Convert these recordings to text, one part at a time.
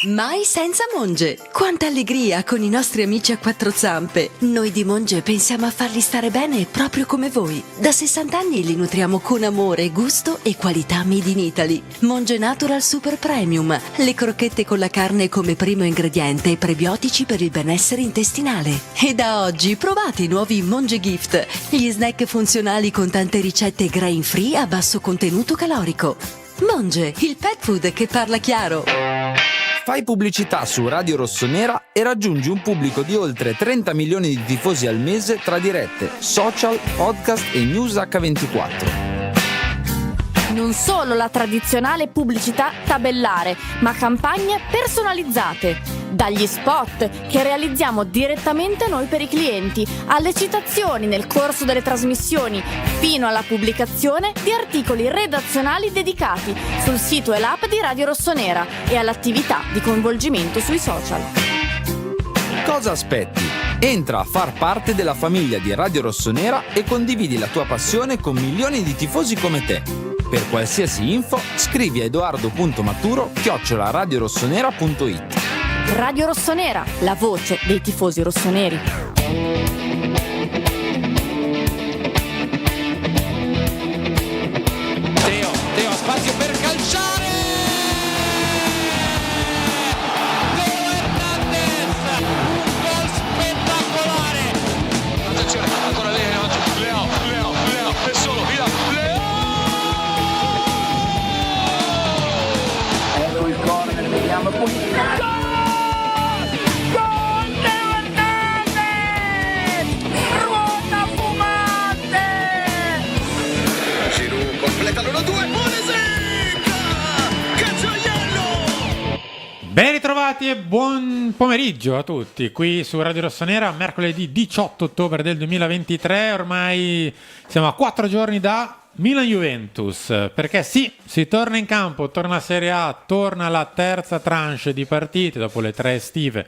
Mai senza Monge! Quanta allegria con i nostri amici a quattro zampe! Noi di Monge pensiamo a farli stare bene proprio come voi. Da 60 anni li nutriamo con amore, gusto e qualità made in Italy. Monge Natural Super Premium, le crocchette con la carne come primo ingrediente e prebiotici per il benessere intestinale. E da oggi provate i nuovi Monge Gift, gli snack funzionali con tante ricette grain free a basso contenuto calorico. Monge, il pet food che parla chiaro. Fai pubblicità su Radio Rossonera e raggiungi un pubblico di oltre 30 milioni di tifosi al mese tra dirette, social, podcast e news H24. Non solo la tradizionale pubblicità tabellare, ma campagne personalizzate. Dagli spot che realizziamo direttamente noi per i clienti, alle citazioni nel corso delle trasmissioni, fino alla pubblicazione di articoli redazionali dedicati sul sito e l'app di Radio Rossonera e all'attività di coinvolgimento sui social. Cosa aspetti? Entra a far parte della famiglia di Radio Rossonera e condividi la tua passione con milioni di tifosi come te. Per qualsiasi info scrivi a edoardo.maturo@radiorossonera.it. Radio Rossonera, la voce dei tifosi rossoneri. Teo, spazio per calciare! Teo Hernandez, un gol spettacolare! Attenzione, ancora Leo, è solo, via, Leo! Evo il corner, vediamo qui. Ben ritrovati e buon pomeriggio a tutti qui su Radio Rossonera, mercoledì 18 ottobre del 2023, ormai siamo a 4 giorni da Milan-Juventus, perché sì, si torna in campo, torna a Serie A, torna la terza tranche di partite dopo le 3 estive,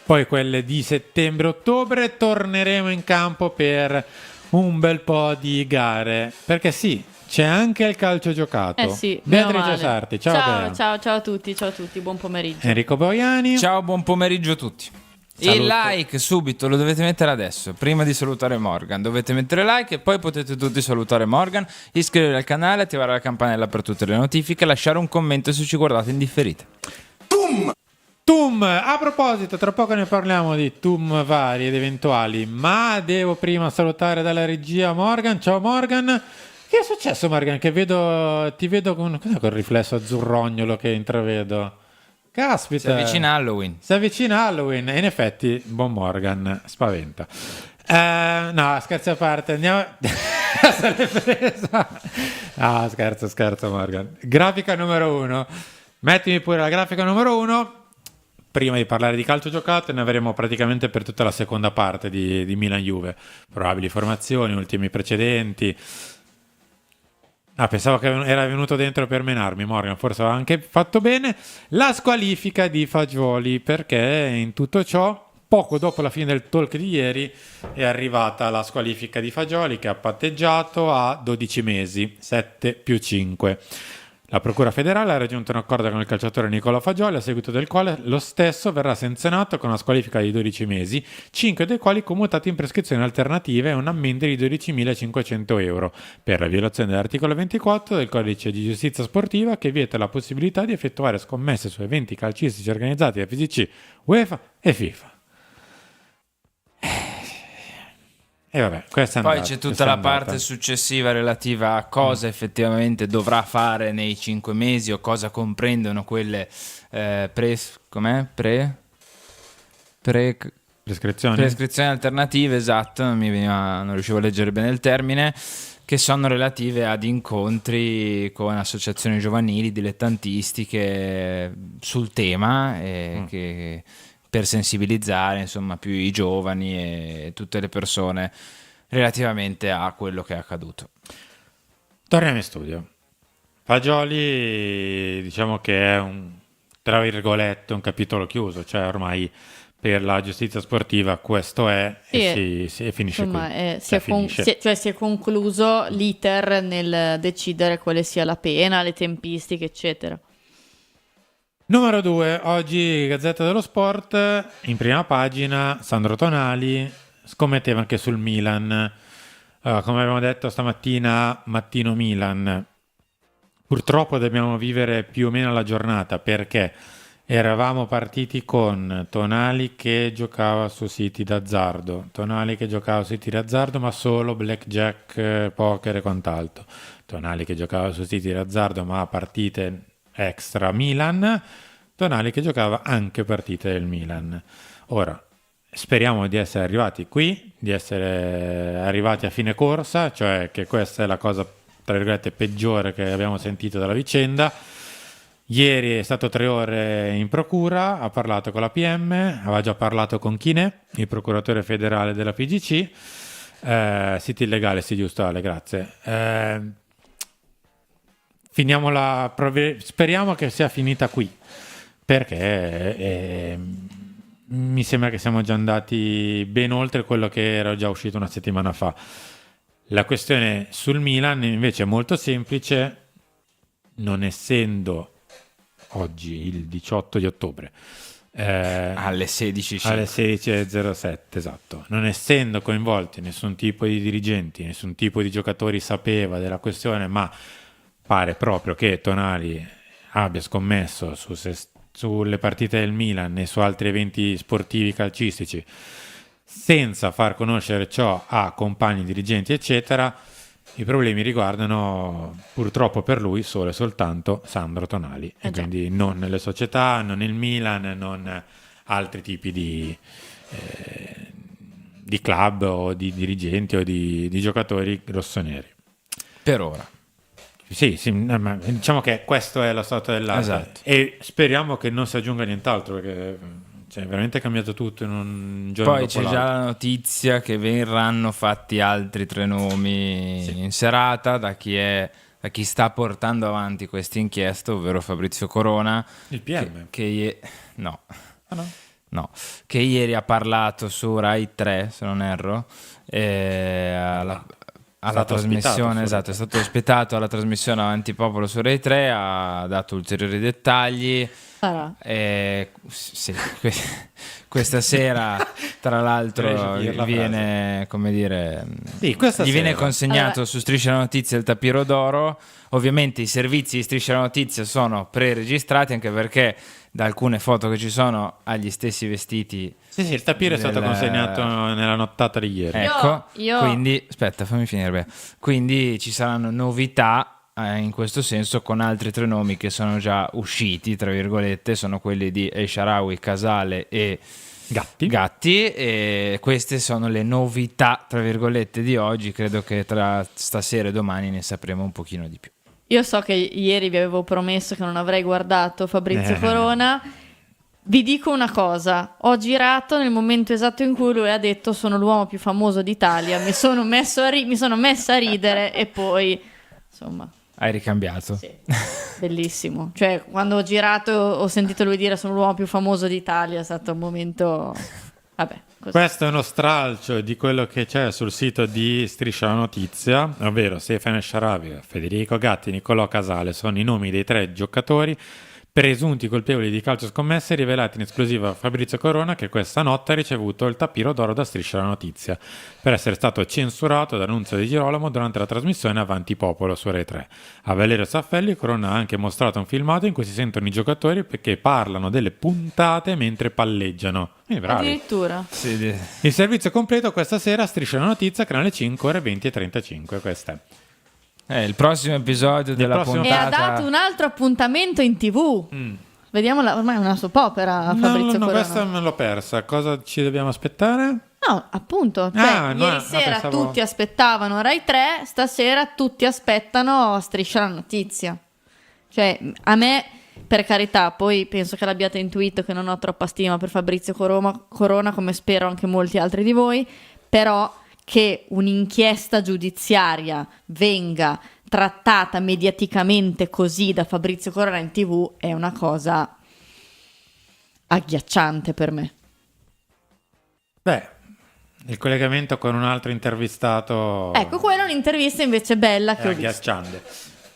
poi quelle di settembre-ottobre, torneremo in campo per un bel po' di gare, perché sì, c'è anche il calcio giocato. Sì, Beatrice Sarti, ciao ciao a tutti, buon pomeriggio. Enrico Boiani. Ciao, buon pomeriggio a tutti. Saluto. Il like subito lo dovete mettere adesso, prima di salutare Morgan. Dovete mettere like e poi potete tutti salutare Morgan, iscrivervi al canale, attivare la campanella per tutte le notifiche, lasciare un commento se ci guardate in differita. TUM, a proposito, tra poco ne parliamo di TUM vari ed eventuali, ma devo prima salutare dalla regia Morgan. Ciao Morgan. Che è successo Morgan? Che ti vedo con cos'è quel riflesso azzurrognolo che intravedo? Caspita. Si avvicina Halloween. E in effetti buon Morgan spaventa. No, scherzi a parte, andiamo. Se l'è presa. No, scherzo Morgan. Grafica numero 1. Mettimi pure la grafica numero 1. Prima di parlare di calcio giocato ne avremo praticamente per tutta la seconda parte di Milan-Juve. Probabili formazioni, ultimi precedenti. Pensavo che era venuto dentro per menarmi Morgan, forse aveva anche fatto bene. La squalifica di Fagioli, perché in tutto ciò, poco dopo la fine del talk di ieri, è arrivata la squalifica di Fagioli che ha patteggiato a 12 mesi, 7 più 5. La Procura federale ha raggiunto un accordo con il calciatore Nicola Fagioli, a seguito del quale lo stesso verrà sanzionato con una squalifica di 12 mesi, 5 dei quali commutati in prescrizioni alternative e un ammenda di 12.500 euro per la violazione dell'articolo 24 del Codice di Giustizia Sportiva, che vieta la possibilità di effettuare scommesse su eventi calcistici organizzati da FIGC, UEFA e FIFA. E vabbè, poi c'è tutta la parte successiva relativa a cosa effettivamente dovrà fare nei 5 mesi o cosa comprendono quelle prescrizioni alternative, esatto, non riuscivo a leggere bene il termine, che sono relative ad incontri con associazioni giovanili dilettantistiche sul tema che per sensibilizzare insomma più i giovani e tutte le persone relativamente a quello che è accaduto. Torniamo in studio. Fagioli, diciamo che è tra virgolette un capitolo chiuso, cioè ormai per la giustizia sportiva questo è e finisce insomma, qui. Si è concluso l'iter nel decidere quale sia la pena, le tempistiche eccetera. Numero 2, oggi Gazzetta dello Sport, in prima pagina, Sandro Tonali scommetteva anche sul Milan. Come abbiamo detto stamattina, mattino Milan. Purtroppo dobbiamo vivere più o meno la giornata, perché eravamo partiti con Tonali che giocava su siti d'azzardo, ma solo blackjack, poker e quant'altro. Tonali che giocava su siti d'azzardo ma partite extra Milan, Tonali che giocava anche partite del Milan. Ora, speriamo di essere arrivati qui, di essere arrivati a fine corsa, cioè che questa è la cosa, tra virgolette, peggiore che abbiamo sentito dalla vicenda. Ieri è stato 3 ore in procura, ha parlato con la PM, aveva già parlato con Chinè, il procuratore federale della PGC. Siti illegale, sì, giusto, Ale, grazie. Speriamo che sia finita qui, perché mi sembra che siamo già andati ben oltre quello che era già uscito una settimana fa. La questione sul Milan invece è molto semplice, non essendo oggi il 18 di ottobre alle 16:05. alle 16:07, esatto, non essendo coinvolti nessun tipo di dirigenti, nessun tipo di giocatori sapeva della questione, ma pare proprio che Tonali abbia scommesso sulle partite del Milan e su altri eventi sportivi calcistici senza far conoscere ciò a compagni, dirigenti, eccetera. I problemi riguardano purtroppo per lui solo e soltanto Sandro Tonali, e quindi non le società, non il Milan, non altri tipi di club o di dirigenti o di giocatori rossoneri. Per ora. Sì, ma diciamo che questo è lo stato dell'arte, Esatto. E speriamo che non si aggiunga nient'altro, perché è veramente cambiato tutto in un giorno Poi dopo c'è l'altro. già la notizia che verranno fatti altri 3 nomi in serata da chi sta portando avanti questa inchiesta, ovvero Fabrizio Corona. Il PM? No. Ah, no? No, che ieri ha parlato su Rai 3, se non erro, alla Stato trasmissione, ospitato su Rai esatto, è stato ospitato alla trasmissione Avanti Popolo su Rai 3, ha dato ulteriori dettagli. Sarà. Sì, questa sera, tra l'altro, viene, come dire, Sì, questa gli viene sera. consegnato su Striscia la Notizia il tapiro d'oro. Ovviamente i servizi di Striscia la Notizia sono pre-registrati, anche perché da alcune foto che ci sono ha gli stessi vestiti. Sì, il tapiro è stato consegnato nella nottata di ieri. Ecco, Io- quindi aspetta, fammi finire. Beh. Quindi ci saranno novità in questo senso, con altri 3 nomi che sono già usciti, tra virgolette, sono quelli di El Shaarawy, Casale e Gatti, e queste sono le novità, tra virgolette, di oggi. Credo che tra stasera e domani ne sapremo un pochino di più. Io so che ieri vi avevo promesso che non avrei guardato Fabrizio Corona. Vi dico una cosa, ho girato nel momento esatto in cui lui ha detto sono l'uomo più famoso d'Italia, mi sono messa a ridere e poi, insomma... Hai ricambiato. Sì, bellissimo. Cioè, quando ho girato ho sentito lui dire sono l'uomo più famoso d'Italia, è stato un momento... Vabbè, così. Questo è uno stralcio di quello che c'è sul sito di Striscia la Notizia, ovvero Stefano El Shaarawy, Federico Gatti, Niccolò Casale sono i nomi dei 3 giocatori presunti colpevoli di calcio scommesse, rivelati in esclusiva a Fabrizio Corona, che questa notte ha ricevuto il tapiro d'oro da Striscia la Notizia per essere stato censurato da Nunzio Di Girolamo durante la trasmissione Avanti Popolo su Rai 3. A Valerio Saffelli Corona ha anche mostrato un filmato in cui si sentono i giocatori perché parlano delle puntate mentre palleggiano. Bravi. Addirittura. Sì, Il servizio completo questa sera, Striscia la Notizia, canale 5, ore 20:35. Questo è. il prossimo episodio della prossimo- E ha puntata. dato un altro appuntamento in TV. Vediamo, ormai è una soap opera Fabrizio No, Corona. questa me l'ho persa. Cosa ci dobbiamo aspettare? No, appunto, cioè, Ah, no, ieri no, sera pensavo- tutti aspettavano Rai 3, stasera tutti aspettano Striscia la Notizia. Cioè, a me, per carità, poi penso che l'abbiate intuito che non ho troppa stima per Fabrizio Corona, come spero anche molti altri di voi, però che un'inchiesta giudiziaria venga trattata mediaticamente così da Fabrizio Corona in TV è una cosa agghiacciante per me. Beh, il collegamento con un altro intervistato Ecco, quella è un'intervista invece bella è che ho visto. agghiacciante.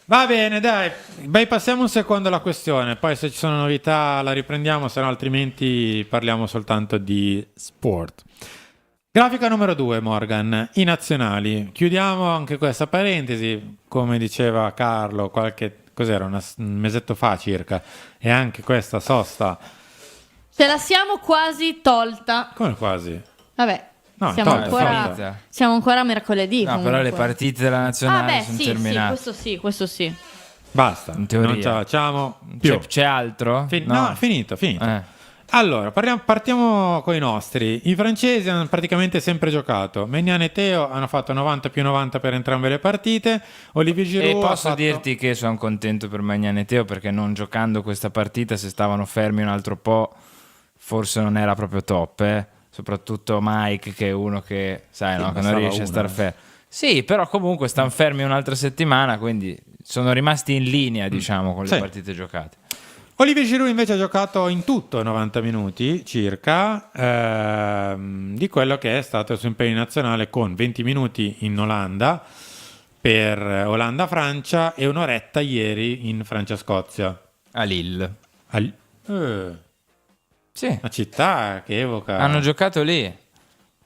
Va bene, dai, bypassiamo un secondo la questione, poi se ci sono novità la riprendiamo, se no altrimenti parliamo soltanto di sport. Grafica numero 2, Morgan, i nazionali. Chiudiamo anche questa parentesi, come diceva Carlo, cos'era, un mesetto fa circa, e anche questa sosta. Ce la siamo quasi tolta. Come quasi? Vabbè, No, siamo, tolta. ancora a mercoledì. No, comunque. però le partite della nazionale sono sì, terminate. questo sì. Basta, In teoria. non ce la facciamo più. C'è altro? No, finito. Allora, partiamo con i nostri. I francesi hanno praticamente sempre giocato. Maignan e Theo hanno fatto 90+90 per entrambe le partite. Olivier Giroud E ha posso fatto... dirti che sono contento per Maignan e Theo, perché non giocando questa partita, se stavano fermi un altro po', forse non era proprio top, soprattutto Mike, che è uno che sai, no, che non riesce a star fermo. Sì, però comunque stanno fermi un'altra settimana, quindi sono rimasti in linea, diciamo, con le partite giocate. Olivier Giroud invece ha giocato in tutto 90 minuti circa di quello che è stato il suo impegno nazionale, con 20 minuti in Olanda per Olanda-Francia e un'oretta ieri in Francia-Scozia. A Lille. Sì. Una città che evoca... Hanno giocato lì.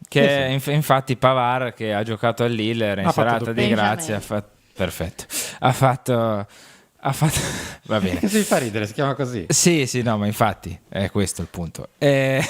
Che infatti Pavard, che ha giocato a Lille, era in Ha fatto serata di grazia. Perfetto. Ha fatto... Va bene. Che si fa ridere, si chiama così. Sì, no, ma infatti è questo il punto. E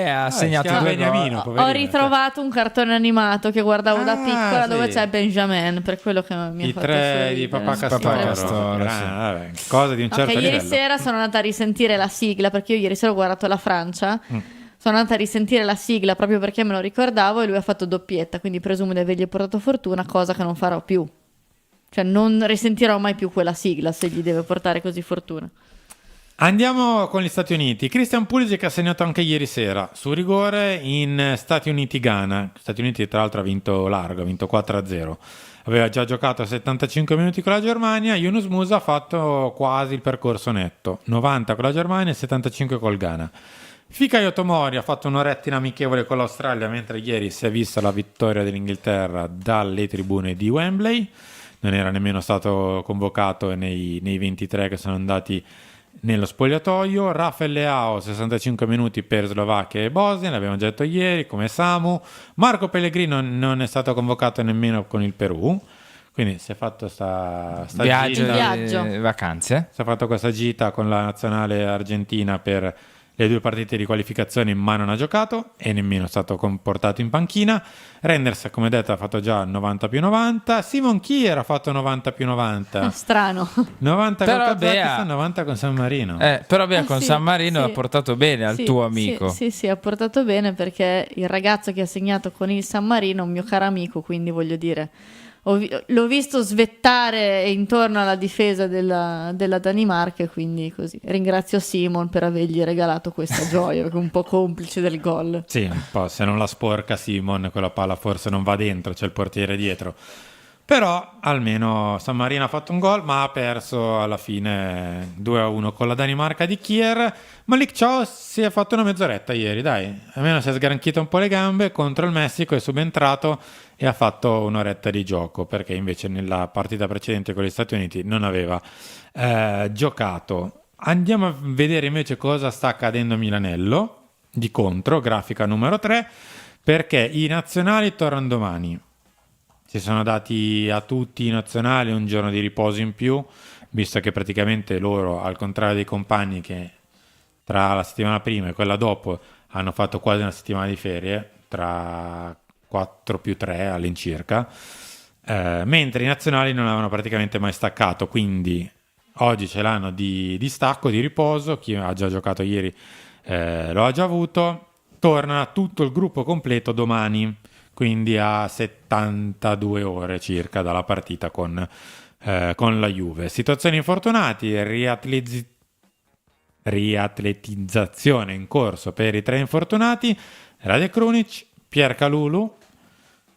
ha segnato si chiama 2 gol. Beniamino, poverino. Ho ritrovato un cartone animato che guardavo da piccola, dove sì. c'è Benjamin, per quello che mi ha I fatto 3 sorridere. di Papà Papà Castoro. Castoro, sì. Vabbè, cosa di un certo Ok, livello. ieri sera sono andata a risentire la sigla, perché io ieri sera ho guardato la Francia. Sono andata a risentire la sigla proprio perché me lo ricordavo, e lui ha fatto doppietta, quindi presumo di avergli portato fortuna, cosa che non farò più. Cioè non risentirò mai più quella sigla se gli deve portare così fortuna. Andiamo con gli Stati Uniti. Christian Pulisic ha segnato anche ieri sera su rigore in Stati Uniti-Ghana. Stati Uniti tra l'altro ha vinto largo, ha vinto 4-0. Aveva già giocato a 75 minuti con la Germania. Yunus Musa ha fatto quasi il percorso netto, 90 con la Germania e 75 col Ghana. Fikayo Tomori ha fatto un'oretta in amichevole con l'Australia, mentre ieri si è vista la vittoria dell'Inghilterra dalle tribune di Wembley. Non era nemmeno stato convocato nei 23 che sono andati nello spogliatoio. Rafael Leao 65 minuti per Slovacchia e Bosnia, l'abbiamo già detto ieri, come Samu. Marco Pellegrino non è stato convocato nemmeno con il Perù, quindi si è fatto sta Viaggio. Vacanze. Si è fatto questa gita con la nazionale argentina per le 2 partite di qualificazione, ma non ha giocato e nemmeno è stato portato in panchina. Renders, come detto, ha fatto già 90+90. Simon Kier ha fatto 90+90. Strano. 90 Però con Kazakistan, Bea- 90 con San Marino. Però con sì, San Marino sì. ha portato bene al Sì, tuo amico. Sì, ha portato bene, perché il ragazzo che ha segnato con il San Marino è un mio caro amico, quindi voglio dire, l'ho visto svettare intorno alla difesa della Danimarca, e quindi così ringrazio Simon per avergli regalato questa gioia, perché è un po' complice del gol. Sì, un po', se non la sporca Simon, quella palla forse non va dentro, c'è il portiere dietro. Però almeno San Marino ha fatto un gol, ma ha perso alla fine 2-1 con la Danimarca di Kier. Malik Chow si è fatto una mezz'oretta ieri, dai, almeno si è sgranchito un po' le gambe contro il Messico, è subentrato e ha fatto un'oretta di gioco, perché invece nella partita precedente con gli Stati Uniti non aveva giocato. Andiamo a vedere invece cosa sta accadendo a Milanello, di contro, grafica numero 3, perché i nazionali tornano domani. Si sono dati a tutti i nazionali un giorno di riposo in più, visto che praticamente loro, al contrario dei compagni che tra la settimana prima e quella dopo hanno fatto quasi una settimana di ferie, tra 4+3 all'incirca, mentre i nazionali non avevano praticamente mai staccato, quindi oggi ce l'hanno di stacco, di riposo. Chi ha già giocato ieri lo ha già avuto. Torna tutto il gruppo completo domani, quindi a 72 ore circa dalla partita con la Juve. Situazioni infortunati, riatletizzazione in corso per i 3 infortunati: Rade Krunic, Pierre Kalulu,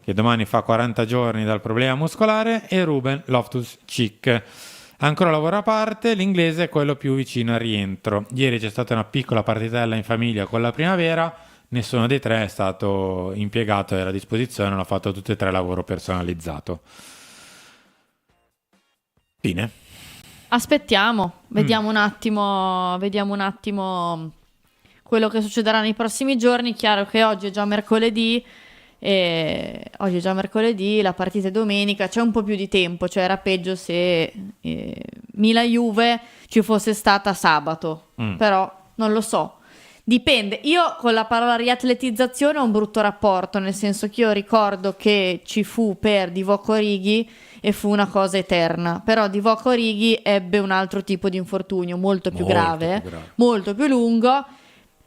che domani fa 40 giorni dal problema muscolare, e Ruben Loftus-Cheek. Ancora lavoro a parte, l'inglese è quello più vicino al rientro. Ieri c'è stata una piccola partitella in famiglia con la primavera, nessuno dei 3 è stato impiegato e era a disposizione, hanno fatto tutti e 3 lavoro personalizzato. Fine. Aspettiamo, vediamo un attimo quello che succederà nei prossimi giorni. Chiaro che oggi è già mercoledì, la partita è domenica, c'è un po' più di tempo, cioè era peggio se Milan-Juve ci fosse stata sabato, però non lo so. Dipende, io con la parola riatletizzazione ho un brutto rapporto, nel senso che io ricordo che ci fu per Divock Origi e fu una cosa eterna, però Divock Origi ebbe un altro tipo di infortunio molto più grave, molto più lungo,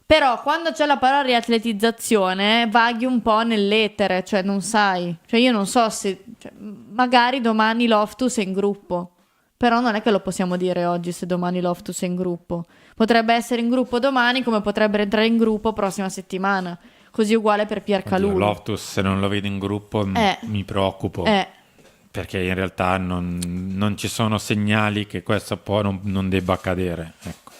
però quando c'è la parola riatletizzazione vaghi un po' nell'etere, cioè non sai, cioè io non so se, cioè, magari domani Loftus è in gruppo, però non è che lo possiamo dire oggi se domani Loftus è in gruppo. Potrebbe essere in gruppo domani come potrebbe entrare in gruppo prossima settimana. Così uguale per Pierre Kalulu. Loftus, se non lo vedo in gruppo, mi preoccupo. Perché in realtà non ci sono segnali che questo poi non debba accadere. Ecco.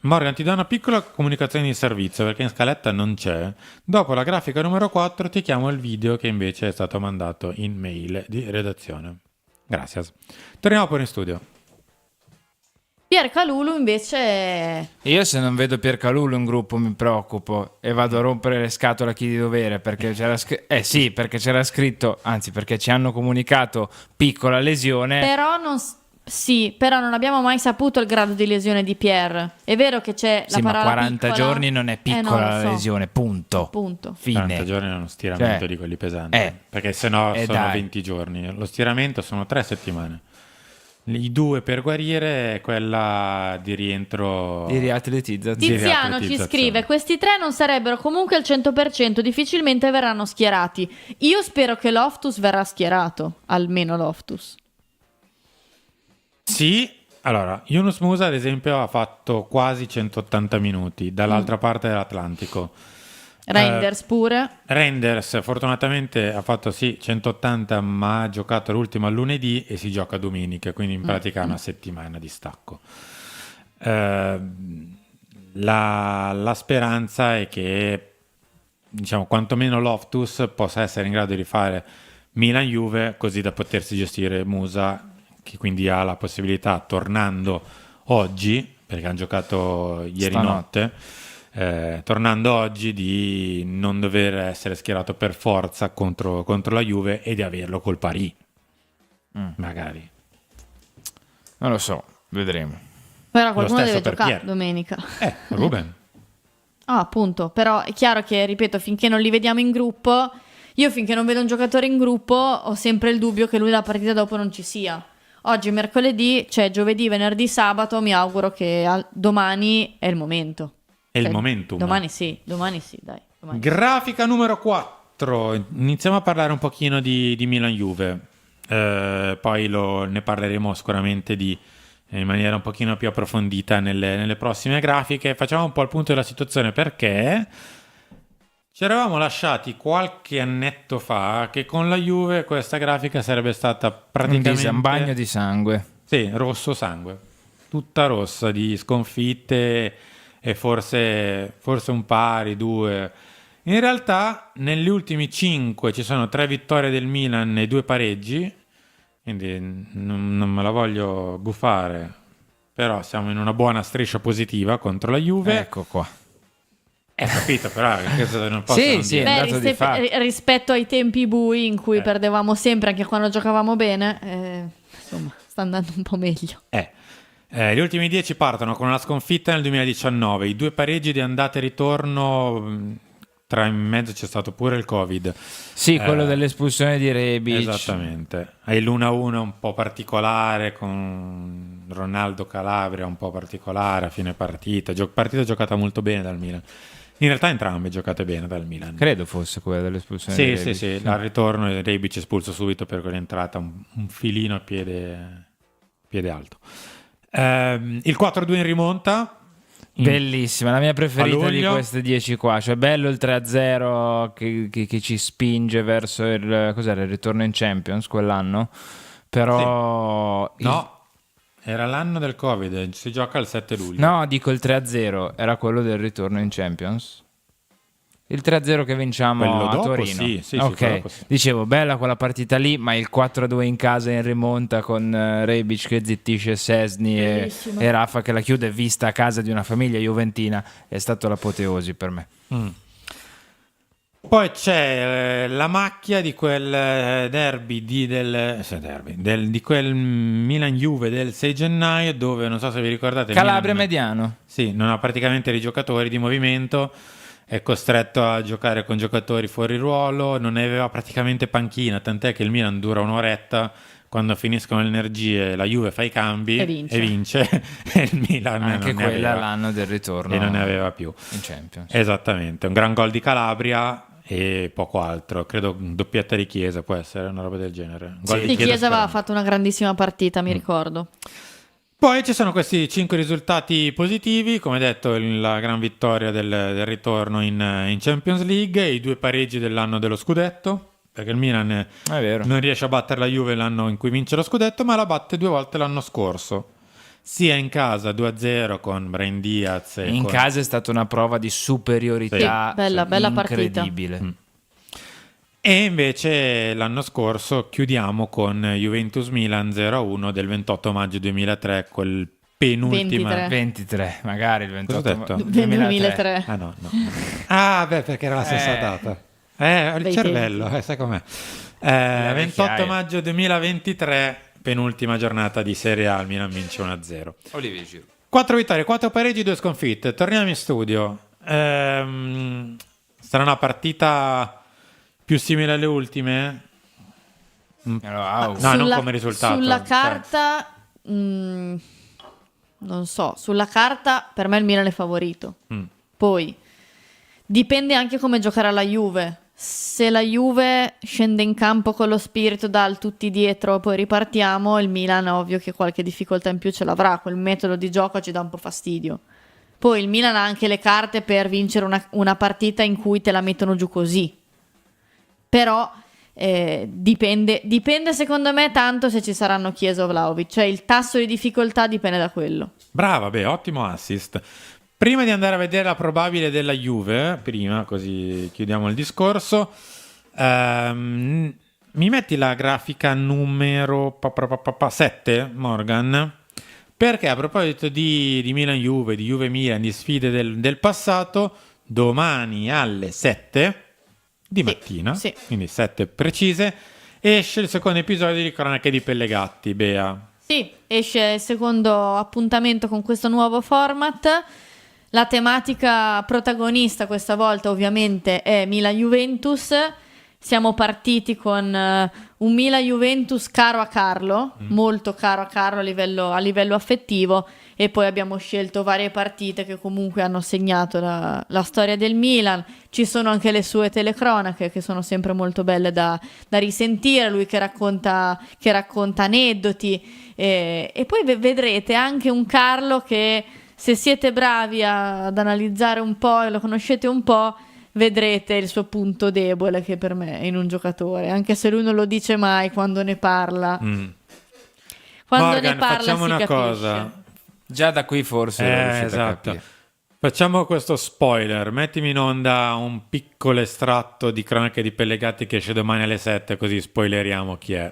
Morgan, ti do una piccola comunicazione di servizio perché in scaletta non c'è. Dopo la grafica numero 4 ti chiamo il video che invece è stato mandato in mail di redazione. Grazie. Torniamo poi in studio. Pierre Kalulu invece... Io se non vedo Pierre Kalulu in gruppo mi preoccupo e vado a rompere le scatole a chi di dovere perché perché c'era scritto, anzi perché ci hanno comunicato piccola lesione. Però non abbiamo mai saputo il grado di lesione di Pierre. È vero che c'è la parola ma 40 piccola, giorni non è piccola la lesione, punto. Fine. 40 giorni è uno stiramento di quelli pesanti. Perché sennò sono 20 giorni. Lo stiramento sono 3 settimane. I 2 per guarire è quella di rientro di riatletizzazione. Tiziano ci scrive: questi 3 non sarebbero comunque al 100%, difficilmente verranno schierati. Io spero che Loftus verrà schierato, almeno Loftus. Sì, allora Yunus Musa ad esempio ha fatto quasi 180 minuti dall'altra parte dell'Atlantico. Reinders pure. Reinders fortunatamente ha fatto 180, ma ha giocato l'ultima lunedì e si gioca domenica, quindi in pratica ha una settimana di stacco. La speranza è che, diciamo, quantomeno Loftus possa essere in grado di fare Milan-Juve, così da potersi gestire Musa, che quindi ha la possibilità, tornando oggi, perché hanno giocato ieri notte, tornando oggi, di non dover essere schierato per forza contro la Juve e di averlo col Paris. Magari. Non lo so, vedremo. Però qualcuno deve giocare Pierre. domenica. Ruben. Appunto, però è chiaro che, ripeto, finché non li vediamo in gruppo, io finché non vedo un giocatore in gruppo ho sempre il dubbio che lui la partita dopo non ci sia. Oggi è mercoledì, cioè giovedì, venerdì, sabato, mi auguro che domani è il momento. È il momentum. Domani sì, dai. Domani. Grafica numero 4. Iniziamo a parlare un pochino di Milan-Juve. Poi ne parleremo sicuramente in maniera un pochino più approfondita nelle prossime grafiche. Facciamo un po' il punto della situazione, perché ci eravamo lasciati qualche annetto fa che con la Juve questa grafica sarebbe stata praticamente un bagno di sangue. Sì, rosso sangue, tutta rossa di sconfitte e forse un pari, 2. In realtà negli ultimi 5 ci sono 3 vittorie del Milan e 2 pareggi, quindi non me la voglio gufare, però siamo in una buona striscia positiva contro la Juve. Ecco qua. Capito, però questo non posso non dire. È un dato di fatto. Rispetto ai tempi bui in cui perdevamo sempre, anche quando giocavamo bene, insomma, sta andando un po' meglio. Gli ultimi 10 partono con una sconfitta nel 2019, i 2 pareggi di andata e ritorno, tra in mezzo c'è stato pure il Covid. Sì, quello dell'espulsione di Rebic. Esattamente. Hai l'1-1 un po' particolare con Ronaldo Calabria, un po' particolare a fine partita. Partita giocata molto bene dal Milan. In realtà entrambe giocate bene dal Milan. Credo fosse quella dell'espulsione di Rebic. Sì. Al ritorno Rebic espulso subito per quell'entrata, un filino a piede alto. Il 4-2 in rimonta. Bellissima, la mia preferita di queste 10 qua. Cioè bello il 3-0 che ci spinge verso il ritorno in Champions quell'anno. Però no, era l'anno del Covid, si gioca il 7 luglio. No, dico il 3-0 era quello del ritorno in Champions. Il 3-0 che vinciamo Quello a dopo, Torino. sì, Ok, quello dopo sì. dicevo, bella quella partita lì, ma il 4-2 in casa in rimonta con Rebic che zittisce Szczesny Bellissimo. e Rafa che la chiude vista a casa di una famiglia juventina, è stato l'apoteosi per me. Poi c'è la macchia di quel derby, di quel Milan-Juve del 6 gennaio, dove non so se vi ricordate, il Calabria Milan, mediano. sì, non ha praticamente i giocatori di movimento, è costretto a giocare con giocatori fuori ruolo, non aveva praticamente panchina, tant'è che il Milan dura un'oretta, quando finiscono le energie la Juve fa i cambi E vince. e il Milan Anche non ne quella aveva, l'anno del ritorno e non ne aveva più. in Champions. Esattamente, un gran gol di Calabria e poco altro, credo doppietta di Chiesa, può essere una roba del genere. Un gol Sì, Chiesa aveva sperando. fatto una grandissima partita, mi ricordo. Poi ci sono questi 5 risultati positivi, come detto la gran vittoria del ritorno in Champions League, i 2 pareggi dell'anno dello scudetto, perché il Milan È vero. non riesce a battere la Juve l'anno in cui vince lo scudetto, ma la batte 2 volte l'anno scorso, sia in casa 2-0 con Brahim Diaz e In con... casa è stata una prova di superiorità Sì, bella partita. incredibile. E invece l'anno scorso chiudiamo con Juventus-Milan 0-1 del 28 maggio 2003, quel penultima... 23. 23, magari il 28 Cosa ho detto? 2003. Ah no. Ah beh, perché era la stessa data. Il Bei cervello, sai com'è. 28 vecchiaia. maggio 2023, penultima giornata di Serie A, il Milan vince 1-0. Olivier Giroud. 4 vittorie, 4 pareggi, 2 sconfitte. Torniamo in studio. Sarà una partita più simile alle ultime? Me lo auguro. No, non come risultato. Sulla Cioè, carta, non so, sulla carta per me il Milan è favorito. Poi dipende anche come giocherà la Juve. Se la Juve scende in campo con lo spirito dal tutti dietro, poi ripartiamo, il Milan ovvio che qualche difficoltà in più ce l'avrà. Quel metodo di gioco ci dà un po' fastidio. Poi il Milan ha anche le carte per vincere una partita in cui te la mettono giù così. Però dipende secondo me tanto se ci saranno Chiesa o Vlahovic, cioè il tasso di difficoltà dipende da quello. brava, beh, ottimo assist. Prima di andare a vedere la probabile della Juve, prima così chiudiamo il discorso, mi metti la grafica numero 7, Morgan? Perché a proposito di Milan-Juve, di Juve-Milan, di sfide del passato, domani alle 7 di mattina, sì. quindi 7 precise, esce il secondo episodio di Cronache di Pellegatti, Bea. Sì, esce il secondo appuntamento con questo nuovo format. La tematica protagonista questa volta ovviamente è Milan-Juventus. Siamo partiti con un Milan-Juventus caro a Carlo, molto caro a Carlo a livello affettivo, e poi abbiamo scelto varie partite che comunque hanno segnato la storia del Milan. Ci sono anche le sue telecronache che sono sempre molto belle da risentire, lui che racconta aneddoti, e poi vedrete anche un Carlo che, se siete bravi ad analizzare un po' e lo conoscete un po', vedrete il suo punto debole, che per me è in un giocatore, anche se lui non lo dice mai quando ne parla. Quando Morgan, ne parla facciamo si una capisce. cosa. Già da qui forse riuscite a Esatto. capire. Facciamo questo spoiler, mettimi in onda un piccolo estratto di Cronache di Pellegatti che esce domani alle 7, così spoileriamo chi è.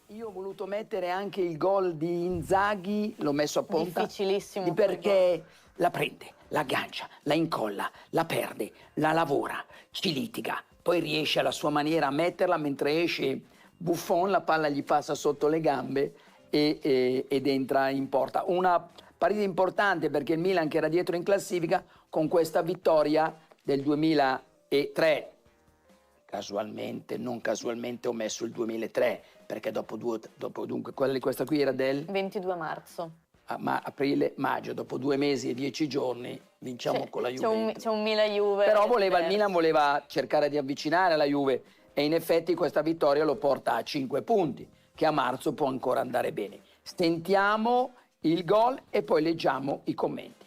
Io ho voluto mettere anche il gol di Inzaghi, l'ho messo apposta. Difficilissimo Perché la prende, la aggancia, la incolla, la perde, la lavora, ci litiga. Poi riesce alla sua maniera a metterla, mentre esce Buffon, la palla gli passa sotto le gambe ed entra in porta. Una partita importante perché il Milan, che era dietro in classifica, con questa vittoria del 2003, non casualmente ho messo il 2003, perché dopo dunque questa qui era del 22 marzo. aprile, maggio, dopo 2 mesi e 10 giorni vinciamo con la Juventus. C'è un Milan-Juve. Però il Milan voleva cercare di avvicinare la Juve, e in effetti questa vittoria lo porta a 5 punti, che a marzo può ancora andare bene. Stentiamo il gol e poi leggiamo i commenti.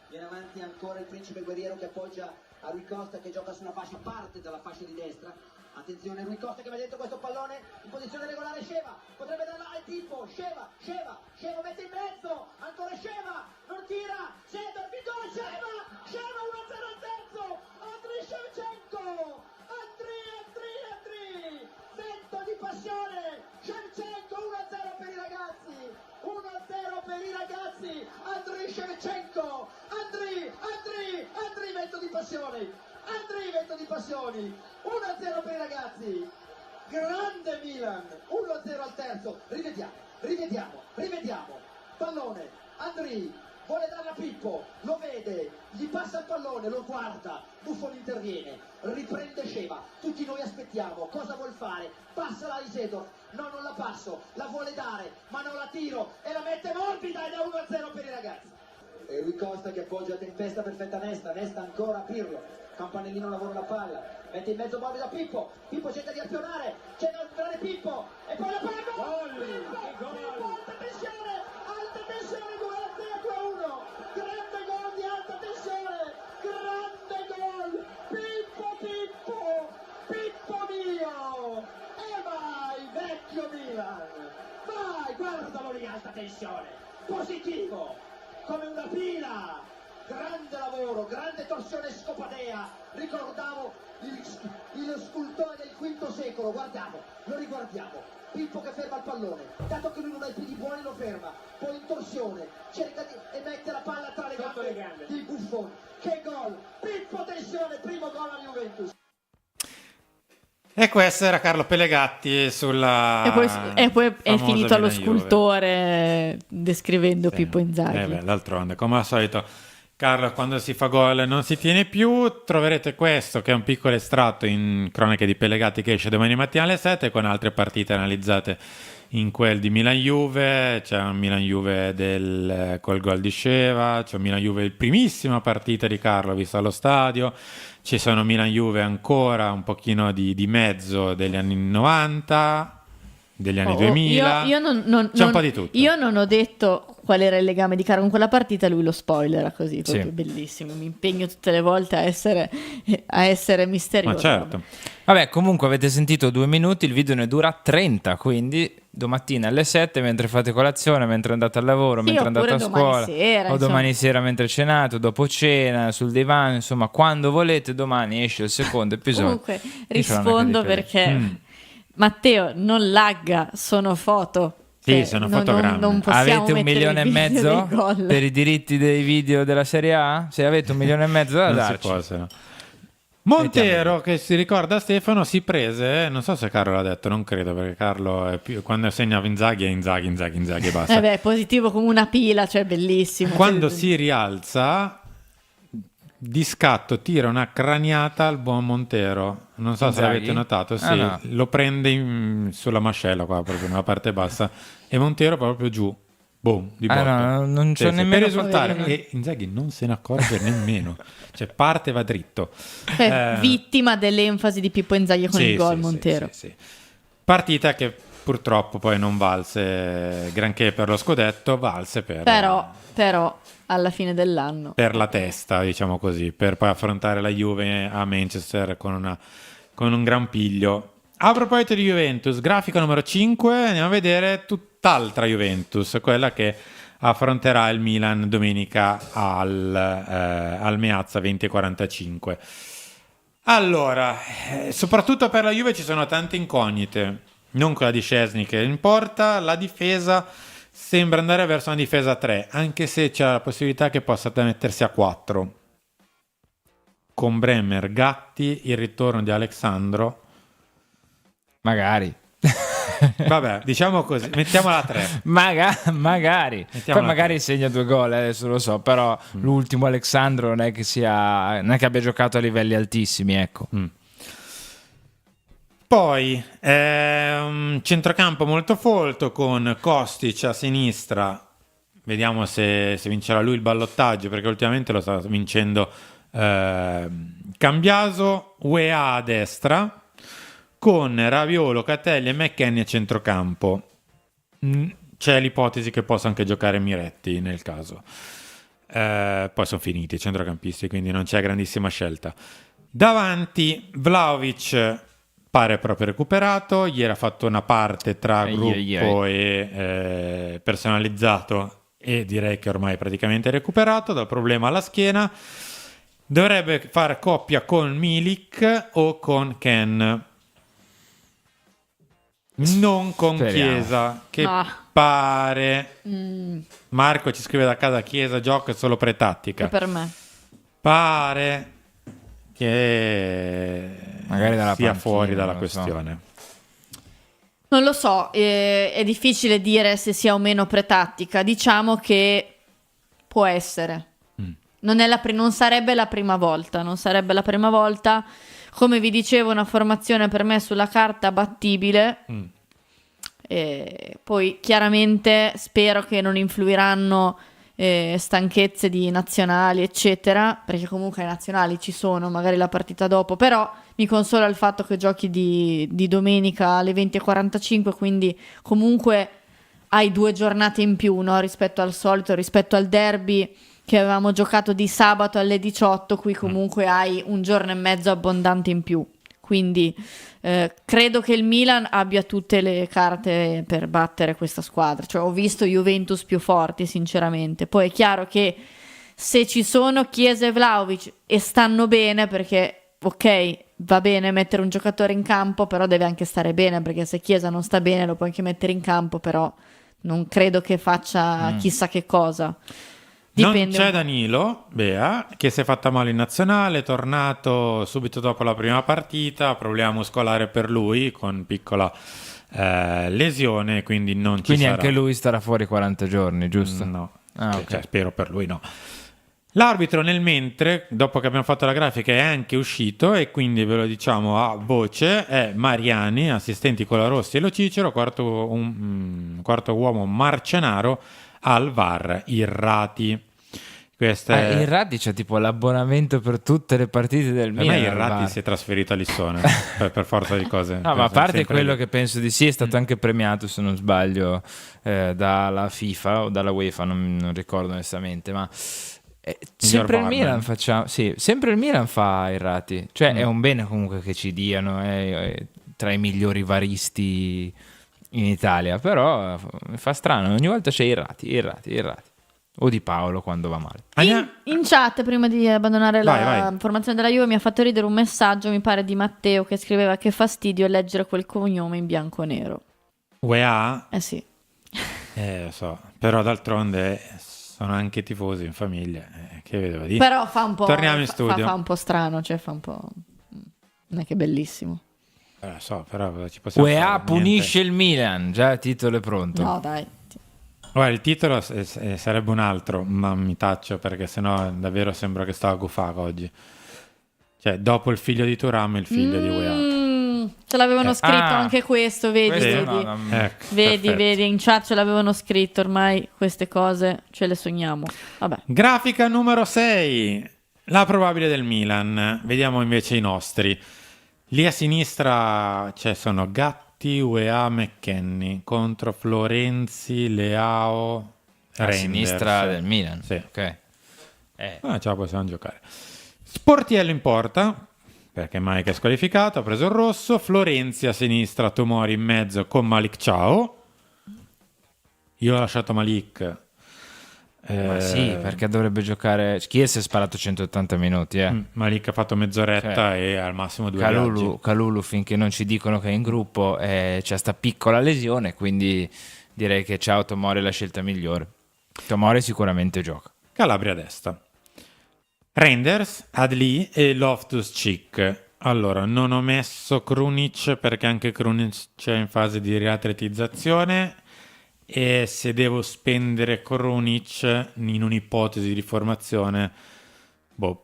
Viene avanti ancora il principe guerriero che appoggia a Rui Costa, che gioca su una fascia, parte dalla fascia di destra. Attenzione, Rui Costa che va dentro questo pallone in posizione regolare. Sceva potrebbe darla al tipo. Sceva mette in mezzo, ancora Sceva, non tira, Seedorf, il gol, Sceva 1-0 al terzo, Andriy Shevchenko. ragazzi, Andriy Shevchenko, Andriy, vento di passioni, Andriy, vento di passioni, 1-0 per i ragazzi, grande Milan, 1-0 al terzo, rivediamo, pallone, Andriy, vuole darla a Pippo, lo vede, gli passa il pallone, lo guarda, Buffon interviene, riprende Sheva, tutti noi aspettiamo, cosa vuol fare? Passala a Isidor, no non la passo, la vuole dare, ma non la tiro e la mette morbida ed è 1-0 per i ragazzi. E Rui Costa che appoggia a tempesta perfetta Nesta ancora a Pirlo, Campanellino lavora la palla, mette in mezzo morbido a Pippo cerca di azionare, cerca di azionare Pippo e poi la palla gol! Pippo, alta tensione 2-1, grande gol di alta tensione, grande gol, Pippo mio, e vai vecchio Milan, vai, guardalo lì, alta tensione, positivo, come una pila, grande lavoro, grande torsione scopadea, ricordavo il scultore del V secolo, lo riguardiamo, Pippo che ferma il pallone, dato che lui non ha i piedi buoni lo ferma, poi in torsione, cerca e mette la palla tra le gambe di Buffon, che gol, Pippo tensione, primo gol alla Juventus. E questo era Carlo Pelegatti sulla E poi è famosa finito allo Milan Juve. scultore descrivendo Sì. Pippo Inzaghi. D'altronde, come al solito, Carlo quando si fa gol non si tiene più. Troverete questo che è un piccolo estratto in Cronache di Pelegatti che esce domani mattina alle 7 con altre partite analizzate in quel di Milan-Juve. C'è un Milan-Juve col gol di Sheva, c'è un Milan-Juve primissima partita di Carlo vista allo stadio, ci sono Milan-Juve ancora un pochino di mezzo degli anni 90, degli anni 2000, Io c'è un po' di tutto. Io non ho detto qual era il legame di Carlo con quella partita, lui lo spoilera così, proprio Sì. bellissimo, mi impegno tutte le volte a essere misterioso. Ma certo. Vabbè, comunque avete sentito 2 minuti, il video ne dura 30, quindi domattina alle 7 mentre fate colazione, mentre andate al lavoro, Sì, mentre andate a oppure domani scuola, sera, o insomma. domani sera mentre cenate, o dopo cena, sul divano, insomma, quando volete, domani esce il secondo episodio. Comunque di Cronache rispondo di Pelegatti. perché Matteo non lagga, sono foto. Sì, Cioè, sono non- fotogrammi. non possiamo Avete 1,5 mettere i milioni video dei gol. per i diritti dei video della Serie A? Se avete 1,5 milioni da Non si darci. può, se no. Montero, che si ricorda Stefano, si prese, non so se Carlo l'ha detto, non credo, perché Carlo è quando segnava Inzaghi è Inzaghi e basta. Beh, positivo come una pila, cioè bellissimo. Quando Cioè, si rialza, di scatto tira una craniata al buon Montero. Non so se Inzaghi? l'avete notato, sì, no. lo prende sulla mascella qua, proprio nella parte bassa, e Montero proprio giù. Boom, di botto. no, non c'ho Sì, nemmeno per risultare, poverino. e Inzaghi non se ne accorge nemmeno, cioè parte e va dritto. vittima dell'enfasi di Pippo Inzaghi con Sì, il gol sì, Montero. sì. Partita che purtroppo poi non valse granché per lo scudetto, valse Però alla fine dell'anno per la testa, diciamo così, per poi affrontare la Juve a Manchester con un gran piglio. A proposito di Juventus, grafica numero 5, andiamo a vedere tutt'altra Juventus, quella che affronterà il Milan domenica al Meazza 20:45. Allora, soprattutto per la Juve ci sono tante incognite, non quella di Szczęsny che importa, la difesa sembra andare verso una difesa a 3, anche se c'è la possibilità che possa mettersi a 4. Con Bremer, Gatti, il ritorno di Alexandro. Magari. Vabbè, diciamo così, mettiamola a 3. Magari. Poi Mettiamola magari segna 2 gol, adesso lo so, però l'ultimo Alexandro non è che abbia giocato a livelli altissimi, ecco. Poi un centrocampo molto folto con Kostic a sinistra. Vediamo se vincerà lui il ballottaggio, perché ultimamente lo sta vincendo Cambiaso, UEA a destra, con Raviolo, Catelli e McKennie a centrocampo. C'è l'ipotesi che possa anche giocare Miretti nel caso. Poi sono finiti i centrocampisti, quindi non c'è grandissima scelta. Davanti Vlahovic pare proprio recuperato, ieri ha fatto una parte tra gruppo e personalizzato, e direi che ormai è praticamente recuperato dal problema alla schiena. Dovrebbe fare coppia con Milik o con Ken, non con Speriamo. Chiesa, che Ah. pare. Marco ci scrive da casa: Chiesa gioca solo pretattica. E per me. Pare che magari dalla sia panchina, fuori dalla non lo so. questione. Non lo so, è difficile dire se sia o meno pretattica. Diciamo che può essere. Non sarebbe la prima volta. Non sarebbe la prima volta. Come vi dicevo, una formazione per me sulla carta battibile. E poi chiaramente spero che non influiranno stanchezze di nazionali eccetera, perché comunque i nazionali ci sono, magari la partita dopo, però mi consola il fatto che giochi di domenica alle 20:45, quindi comunque hai 2 giornate in più, no? Rispetto al solito, rispetto al derby che avevamo giocato di sabato alle 18, qui comunque hai un giorno e mezzo abbondante in più, quindi credo che il Milan abbia tutte le carte per battere questa squadra. Cioè, ho visto Juventus più forti sinceramente, poi è chiaro che se ci sono Chiesa e Vlahovic e stanno bene, perché ok, va bene mettere un giocatore in campo, però deve anche stare bene, perché se Chiesa non sta bene lo puoi anche mettere in campo, però non credo che faccia chissà che cosa. Dipende. Non c'è Danilo, Bea, che si è fatta male in nazionale, è tornato subito dopo la prima partita, problema muscolare per lui, con piccola lesione, quindi non ci Quindi sarà. anche lui starà fuori 40 giorni, giusto? No, Ok. cioè, spero per lui no. L'arbitro nel mentre, dopo che abbiamo fatto la grafica, è anche uscito e quindi ve lo diciamo a voce, è Mariani, assistenti Colarossi e Lo Cicero, quarto uomo Marcenaro, al VAR Irrati. Irrati c'è tipo l'abbonamento per tutte le partite del Per Milan. me al Irrati VAR. si è trasferito a Lissone per forza di cose. No, ma a parte Sempre quello lì. che penso di sì, è stato anche premiato, se non sbaglio, dalla FIFA o dalla UEFA, non ricordo onestamente, ma sempre il barman. Milan sempre il Milan fa Irrati, cioè è un bene comunque che ci diano, è tra i migliori varisti in Italia, però mi fa strano, ogni volta c'è Irrati. O Di Paolo quando va male. In chat, prima di abbandonare Vai. la formazione della Juve, mi ha fatto ridere un messaggio, mi pare di Matteo, che scriveva: che fastidio leggere quel cognome in bianco e nero. UEA? Eh sì. Lo so, però d'altronde sono anche tifosi in famiglia, che vedevo dire. Però fa un po', Torniamo in studio. fa un po' strano, cioè fa un po'... non è che bellissimo. Lo so, però cosa ci possiamo UEA fare? punisce il Milan, già il titolo è pronto. No, dai. Guarda, il titolo sarebbe un altro, ma mi taccio perché sennò davvero sembra che sto a Gufaco oggi. Cioè, dopo il figlio di Turam e il figlio di UEA. Ce l'avevano scritto Ah, anche questo, vedi, questo vedi. no, non- Ecco, Vedi, perfetto. vedi, in chat ce l'avevano scritto, ormai queste cose ce le sogniamo. Vabbè. Grafica numero 6. La probabile del Milan. Vediamo invece i nostri. Lì a sinistra sono Gatti, UEA, McKennie contro Florenzi, Leao, A Reinders. sinistra del Milan. Sì. Ok. Ce la possiamo giocare. Sportiello in porta, perché Mike è squalificato, ha preso il rosso. Florenzi a sinistra, Tomori in mezzo con Malik Ciao. Io ho lasciato Malik. Ma sì, perché dovrebbe giocare. Chi si è sparato 180 minuti? Malik ha fatto mezz'oretta Cioè, e al massimo 2 viaggi. Calulu, finché non ci dicono che è in gruppo, c'è sta piccola lesione, quindi direi che ciao Tomori è la scelta migliore. Tomori sicuramente gioca. Calabria a destra. Reinders, Adli e Loftus-Cheek. Allora, non ho messo Krunic perché anche Krunic c'è in fase di riatletizzazione e se devo spendere Krunic in un'ipotesi di formazione,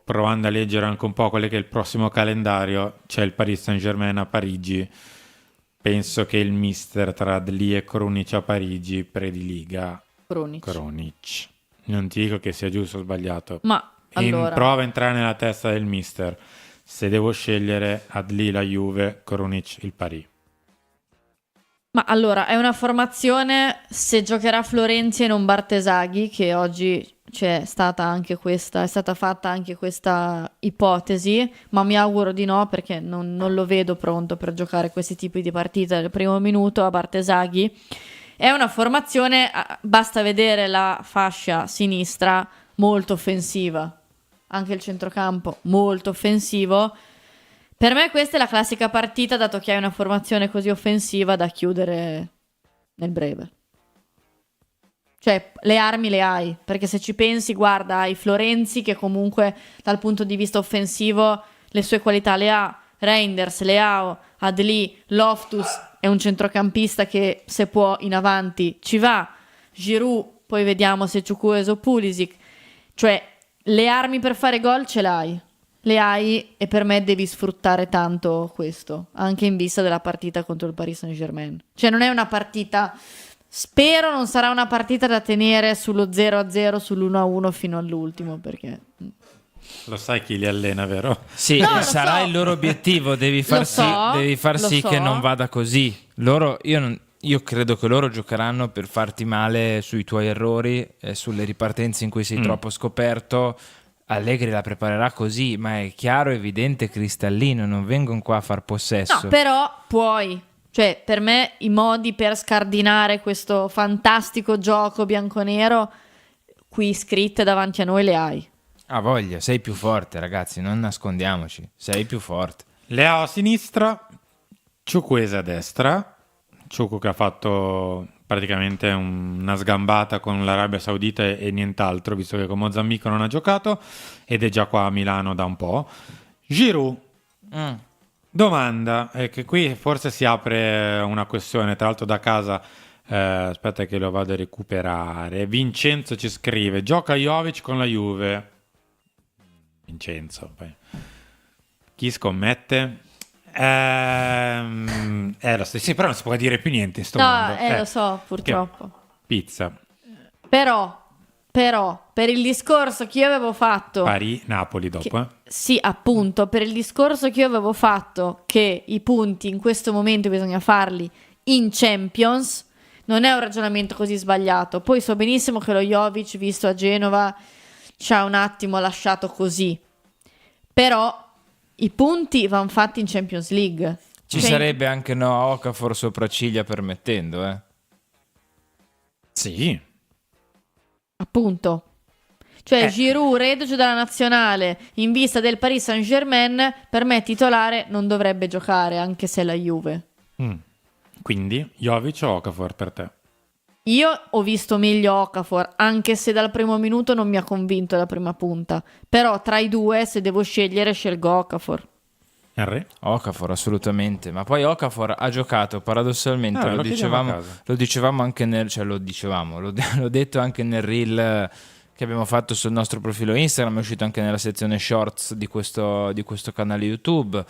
provando a leggere anche un po' quello che è il prossimo calendario, c'è il Paris Saint-Germain a Parigi. Penso che il mister tra Adli e Krunic a Parigi prediliga Krunic. Non ti dico che sia giusto o sbagliato. Ma allora, Prova a entrare nella testa del mister. Se devo scegliere Adli la Juve, Krunic il Paris. ma allora è una formazione, se giocherà Florenzi e non Bartesaghi, che oggi c'è stata anche questa, è stata fatta anche questa ipotesi, ma mi auguro di no, perché non lo vedo pronto per giocare questi tipi di partite al primo minuto a Bartesaghi. È una formazione, basta vedere la fascia sinistra, molto offensiva, anche il centrocampo molto offensivo. Per me questa è la classica partita, dato che hai una formazione così offensiva, da chiudere nel breve. Cioè, le armi le hai, perché se ci pensi, guarda, hai Florenzi che comunque dal punto di vista offensivo le sue qualità le ha, Reinders, Leao, Adli, Loftus è un centrocampista che se può in avanti ci va, Giroud, poi vediamo se Chukwueze o Pulisic, cioè le armi per fare gol ce l'hai, le hai e per me devi sfruttare tanto questo, anche in vista della partita contro il Paris Saint-Germain. Cioè non è una partita, spero non sarà una partita da tenere sullo 0-0, sull'1-1 fino all'ultimo, perché... Lo sai chi li allena, vero? Sì, No, lo sarà so. il loro obiettivo, devi far Lo sì so. che non vada così. Io credo che loro giocheranno per farti male sui tuoi errori e sulle ripartenze in cui sei troppo scoperto. Allegri la preparerà così, ma è chiaro, evidente, cristallino, non vengono qua a far possesso. No, però puoi. Cioè, per me i modi per scardinare questo fantastico gioco bianconero qui scritte davanti a noi le hai. Ha voglia, sei più forte, ragazzi, non nascondiamoci, sei più forte. Leao a sinistra, Chukwueze a destra. Chukwueze che ha fatto praticamente una sgambata con l'Arabia Saudita e nient'altro, visto che con Mozambico non ha giocato ed è già qua a Milano da un po'. Giroud. Domanda, è che qui forse si apre una questione, tra l'altro da casa, aspetta che lo vado a recuperare. Vincenzo ci scrive, gioca Jovic con la Juve. Vincenzo, poi. Chi scommette? Lo stesso, sì, però non si può dire più niente in sto mondo. Lo so, purtroppo. Pizza. Però, per il discorso che io avevo fatto... Napoli dopo, Sì, appunto, per il discorso che io avevo fatto che i punti in questo momento bisogna farli in Champions, non è un ragionamento così sbagliato. Poi so benissimo che lo Jovic, visto a Genova, ci ha un attimo lasciato così. Però i punti vanno fatti in Champions League. Ci Cioè, sarebbe anche Okafor sopracciglia permettendo, Sì. appunto. Cioè Giroud, reduce dalla nazionale in vista del Paris Saint-Germain, per me titolare non dovrebbe giocare, anche se è la Juve. Quindi Jovic o Okafor per te? Io ho visto meglio Okafor, anche se dal primo minuto non mi ha convinto la prima punta. Però tra i due, se devo scegliere, scelgo Okafor. Henry? Okafor assolutamente, ma poi Okafor ha giocato paradossalmente, lo chiediamo a casa. lo dicevamo anche l'ho detto anche nel reel che abbiamo fatto sul nostro profilo Instagram, è uscito anche nella sezione shorts di questo canale YouTube.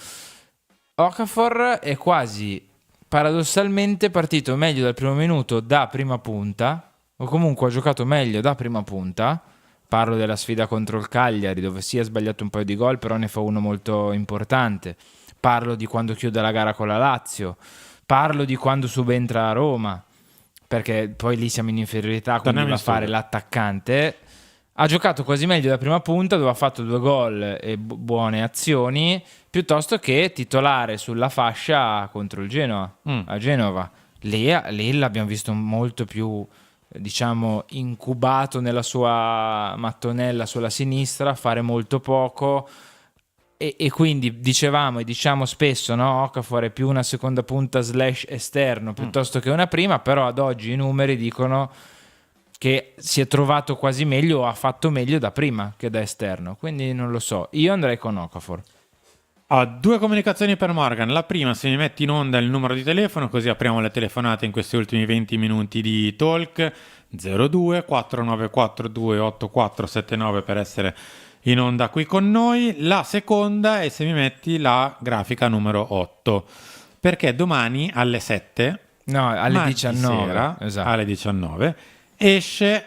Okafor è quasi paradossalmente partito meglio dal primo minuto da prima punta, o comunque ha giocato meglio da prima punta. Parlo della sfida contro il Cagliari, dove sì ha sbagliato un paio di gol, però ne fa uno molto importante. Parlo di quando chiude la gara con la Lazio. Parlo di quando subentra a Roma, perché poi lì siamo in inferiorità, quindi va a fare l'attaccante. Ha giocato quasi meglio da prima punta, dove ha fatto 2 gol e buone azioni, piuttosto che titolare sulla fascia contro il Genoa, a Genova. Lì l'abbiamo visto molto più, diciamo, incubato nella sua mattonella sulla sinistra, fare molto poco, e quindi diciamo spesso, no? Okafor è più una seconda punta / esterno piuttosto che una prima, però ad oggi i numeri dicono che si è trovato quasi meglio o ha fatto meglio da prima che da esterno, quindi non lo so, io andrei con Okafor. Ho 2 comunicazioni per Morgan. La prima, se mi metti in onda il numero di telefono, così apriamo le telefonate in questi ultimi 20 minuti di talk. 02 494 28479 per essere in onda qui con noi. La seconda è se mi metti la grafica numero 8, perché domani alle 7, no, alle 19, sera, esatto. alle 19 esce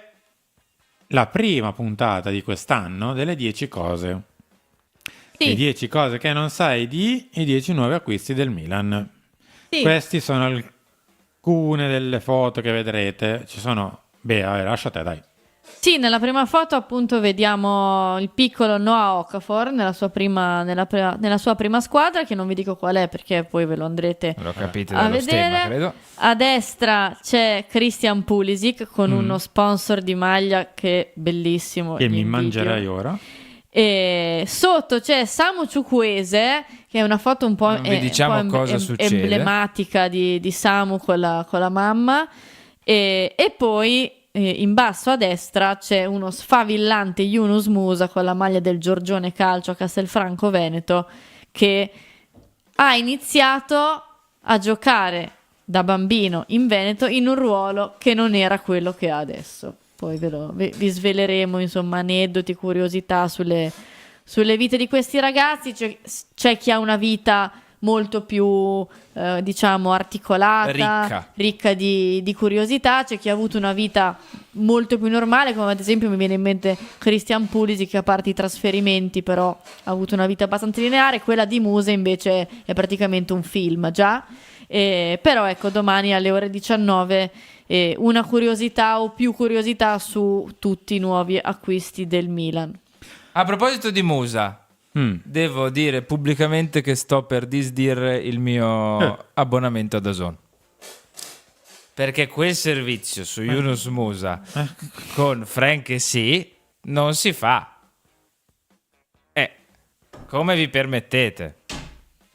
la prima puntata di quest'anno delle 10 cose. Sì. Le 10 cose che non sai di i 10 nuovi acquisti del Milan. Sì. Questi sono alcune delle foto che vedrete. Ci sono... lascia te, dai. Sì, nella prima foto appunto vediamo il piccolo Noah Okafor nella sua prima squadra, che non vi dico qual è perché poi ve lo andrete Lo capite a dallo vedere. stemma, credo. A destra c'è Christian Pulisic con uno sponsor di maglia che è bellissimo. Che gli mi invidio. mangerai ora. E sotto c'è Samu Chukwueze, che è una foto un po', Non vi diciamo un po' cosa succede. emblematica di Samu con la mamma. E poi in basso a destra c'è uno sfavillante Yunus Musa con la maglia del Giorgione Calcio a Castelfranco Veneto, che ha iniziato a giocare da bambino in Veneto in un ruolo che non era quello che ha adesso. Poi vi sveleremo, insomma, aneddoti, curiosità sulle vite di questi ragazzi. C'è chi ha una vita molto più diciamo articolata, ricca di curiosità, c'è chi ha avuto una vita molto più normale, come ad esempio mi viene in mente Christian Pulisic, che a parte i trasferimenti però ha avuto una vita abbastanza lineare. Quella di Muse invece è praticamente un film già, però ecco, domani alle ore 19 una curiosità o più curiosità su tutti i nuovi acquisti del Milan. A proposito di Musa, devo dire pubblicamente che sto per disdire il mio abbonamento a DAZN, perché quel servizio su Yunus Musa con Frank e sì non si fa. Come vi permettete?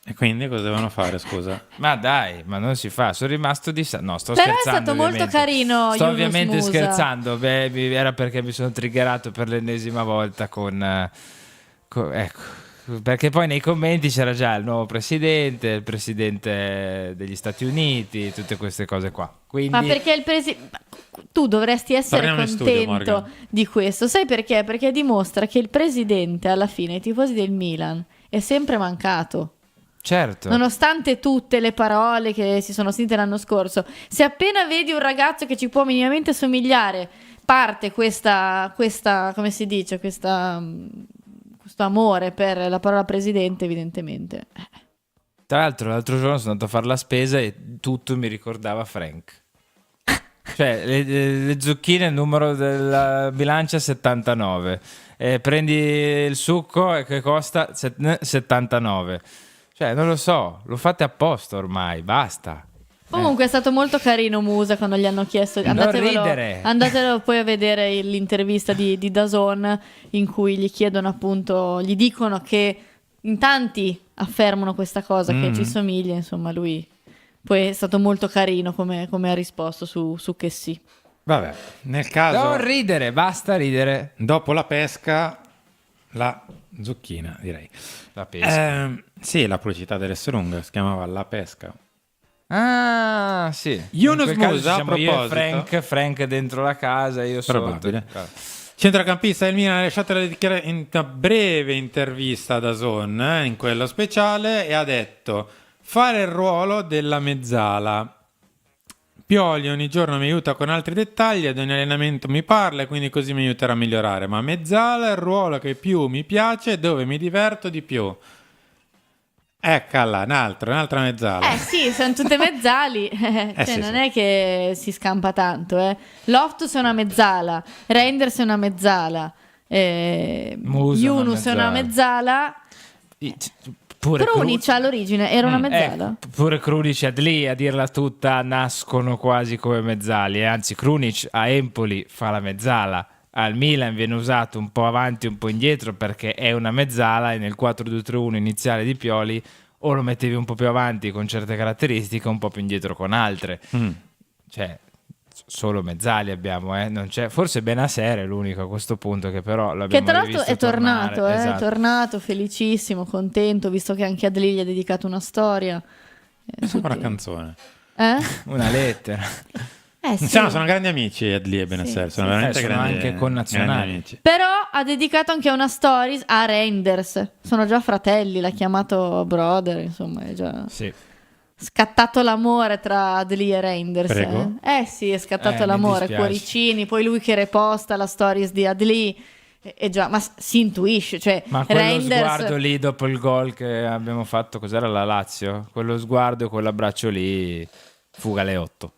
E quindi cosa devono fare, scusa? Ma dai, ma non si fa. Sono rimasto no, sto Però scherzando. è stato molto ovviamente. carino. Sto Yunus ovviamente Musa. scherzando. Era perché mi sono triggerato per l'ennesima volta con ecco, perché poi nei commenti c'era già il nuovo presidente, il presidente degli Stati Uniti, tutte queste cose qua. Quindi... Ma perché tu dovresti essere Torniamo in studio, contento Morgan. di questo. Sai perché? Perché dimostra che il presidente, alla fine, ai tifosi del Milan, è sempre mancato. Certo. Nonostante tutte le parole che si sono sentite l'anno scorso, se appena vedi un ragazzo che ci può minimamente somigliare, parte questa come si dice, questo amore per la parola presidente, evidentemente. Tra l'altro l'altro giorno sono andato a fare la spesa e tutto mi ricordava Frank. Cioè le zucchine, il numero della bilancia 79, prendi il succo che costa 79. Cioè non lo so, lo fate apposta ormai, basta. Comunque è stato molto carino Musa quando gli hanno chiesto, andatelo poi a vedere l'intervista di DAZN, in cui gli chiedono appunto, gli dicono che in tanti affermano questa cosa, che ci somiglia, insomma lui poi è stato molto carino come ha risposto su che sì. Vabbè, nel caso... Non ridere, basta ridere. Dopo la pesca, la zucchina, direi. La pesca. Sì, la pubblicità dell'Esselunga si chiamava La Pesca. Ah, sì. Yunus In quel caso Musa, a siamo io e proposito... Frank dentro la casa, io Probabile. sotto. Centrocampista del Milan ha lasciato in una breve intervista a DAZN, in quello speciale, e ha detto: fare il ruolo della mezzala. Pioli ogni giorno mi aiuta con altri dettagli, ad ogni allenamento mi parla e quindi così mi aiuterà a migliorare, ma mezzala è il ruolo che più mi piace e dove mi diverto di più. Eccola, un'altra mezzala. Sì, sono tutte mezzali. Cioè, sì, non sì. è che si scampa tanto. Loftus è una mezzala, Reinders è una mezzala, Musa Yunus è una mezzala. Pure Krunic all'origine era una mezzala. Pure Krunic e Adli, a dirla tutta, nascono quasi come mezzali. Anzi, Krunic a Empoli fa la mezzala. Al Milan viene usato un po' avanti, un po' indietro perché è una mezzala, e nel 4-2-3-1 iniziale di Pioli o lo mettevi un po' più avanti con certe caratteristiche, un po' più indietro con altre. Cioè, solo mezzali abbiamo, non c'è, forse Benasser è l'unico a questo punto che però l'abbiamo Che tra l'altro rivisto è tornato, tornare. è Esatto. tornato felicissimo, contento, visto che anche Adli gli ha dedicato una storia. Sembra una canzone. Una lettera. Sì. Sono grandi amici Adli e Benasser, sono veramente sono grandi, anche connazionali. grandi amici. Però ha dedicato anche una stories a Reinders. Sono già fratelli, l'ha chiamato brother, insomma, è già Sì. scattato l'amore tra Adli e Reinders. Prego. Sì, è scattato Mi l'amore, dispiace. cuoricini, poi lui che reposta la stories di Adli. E già, ma si intuisce, cioè Ma quello Reinders... sguardo lì dopo il gol che abbiamo fatto, cos'era, la Lazio? Quello sguardo e quell'abbraccio lì, fuga alle 8.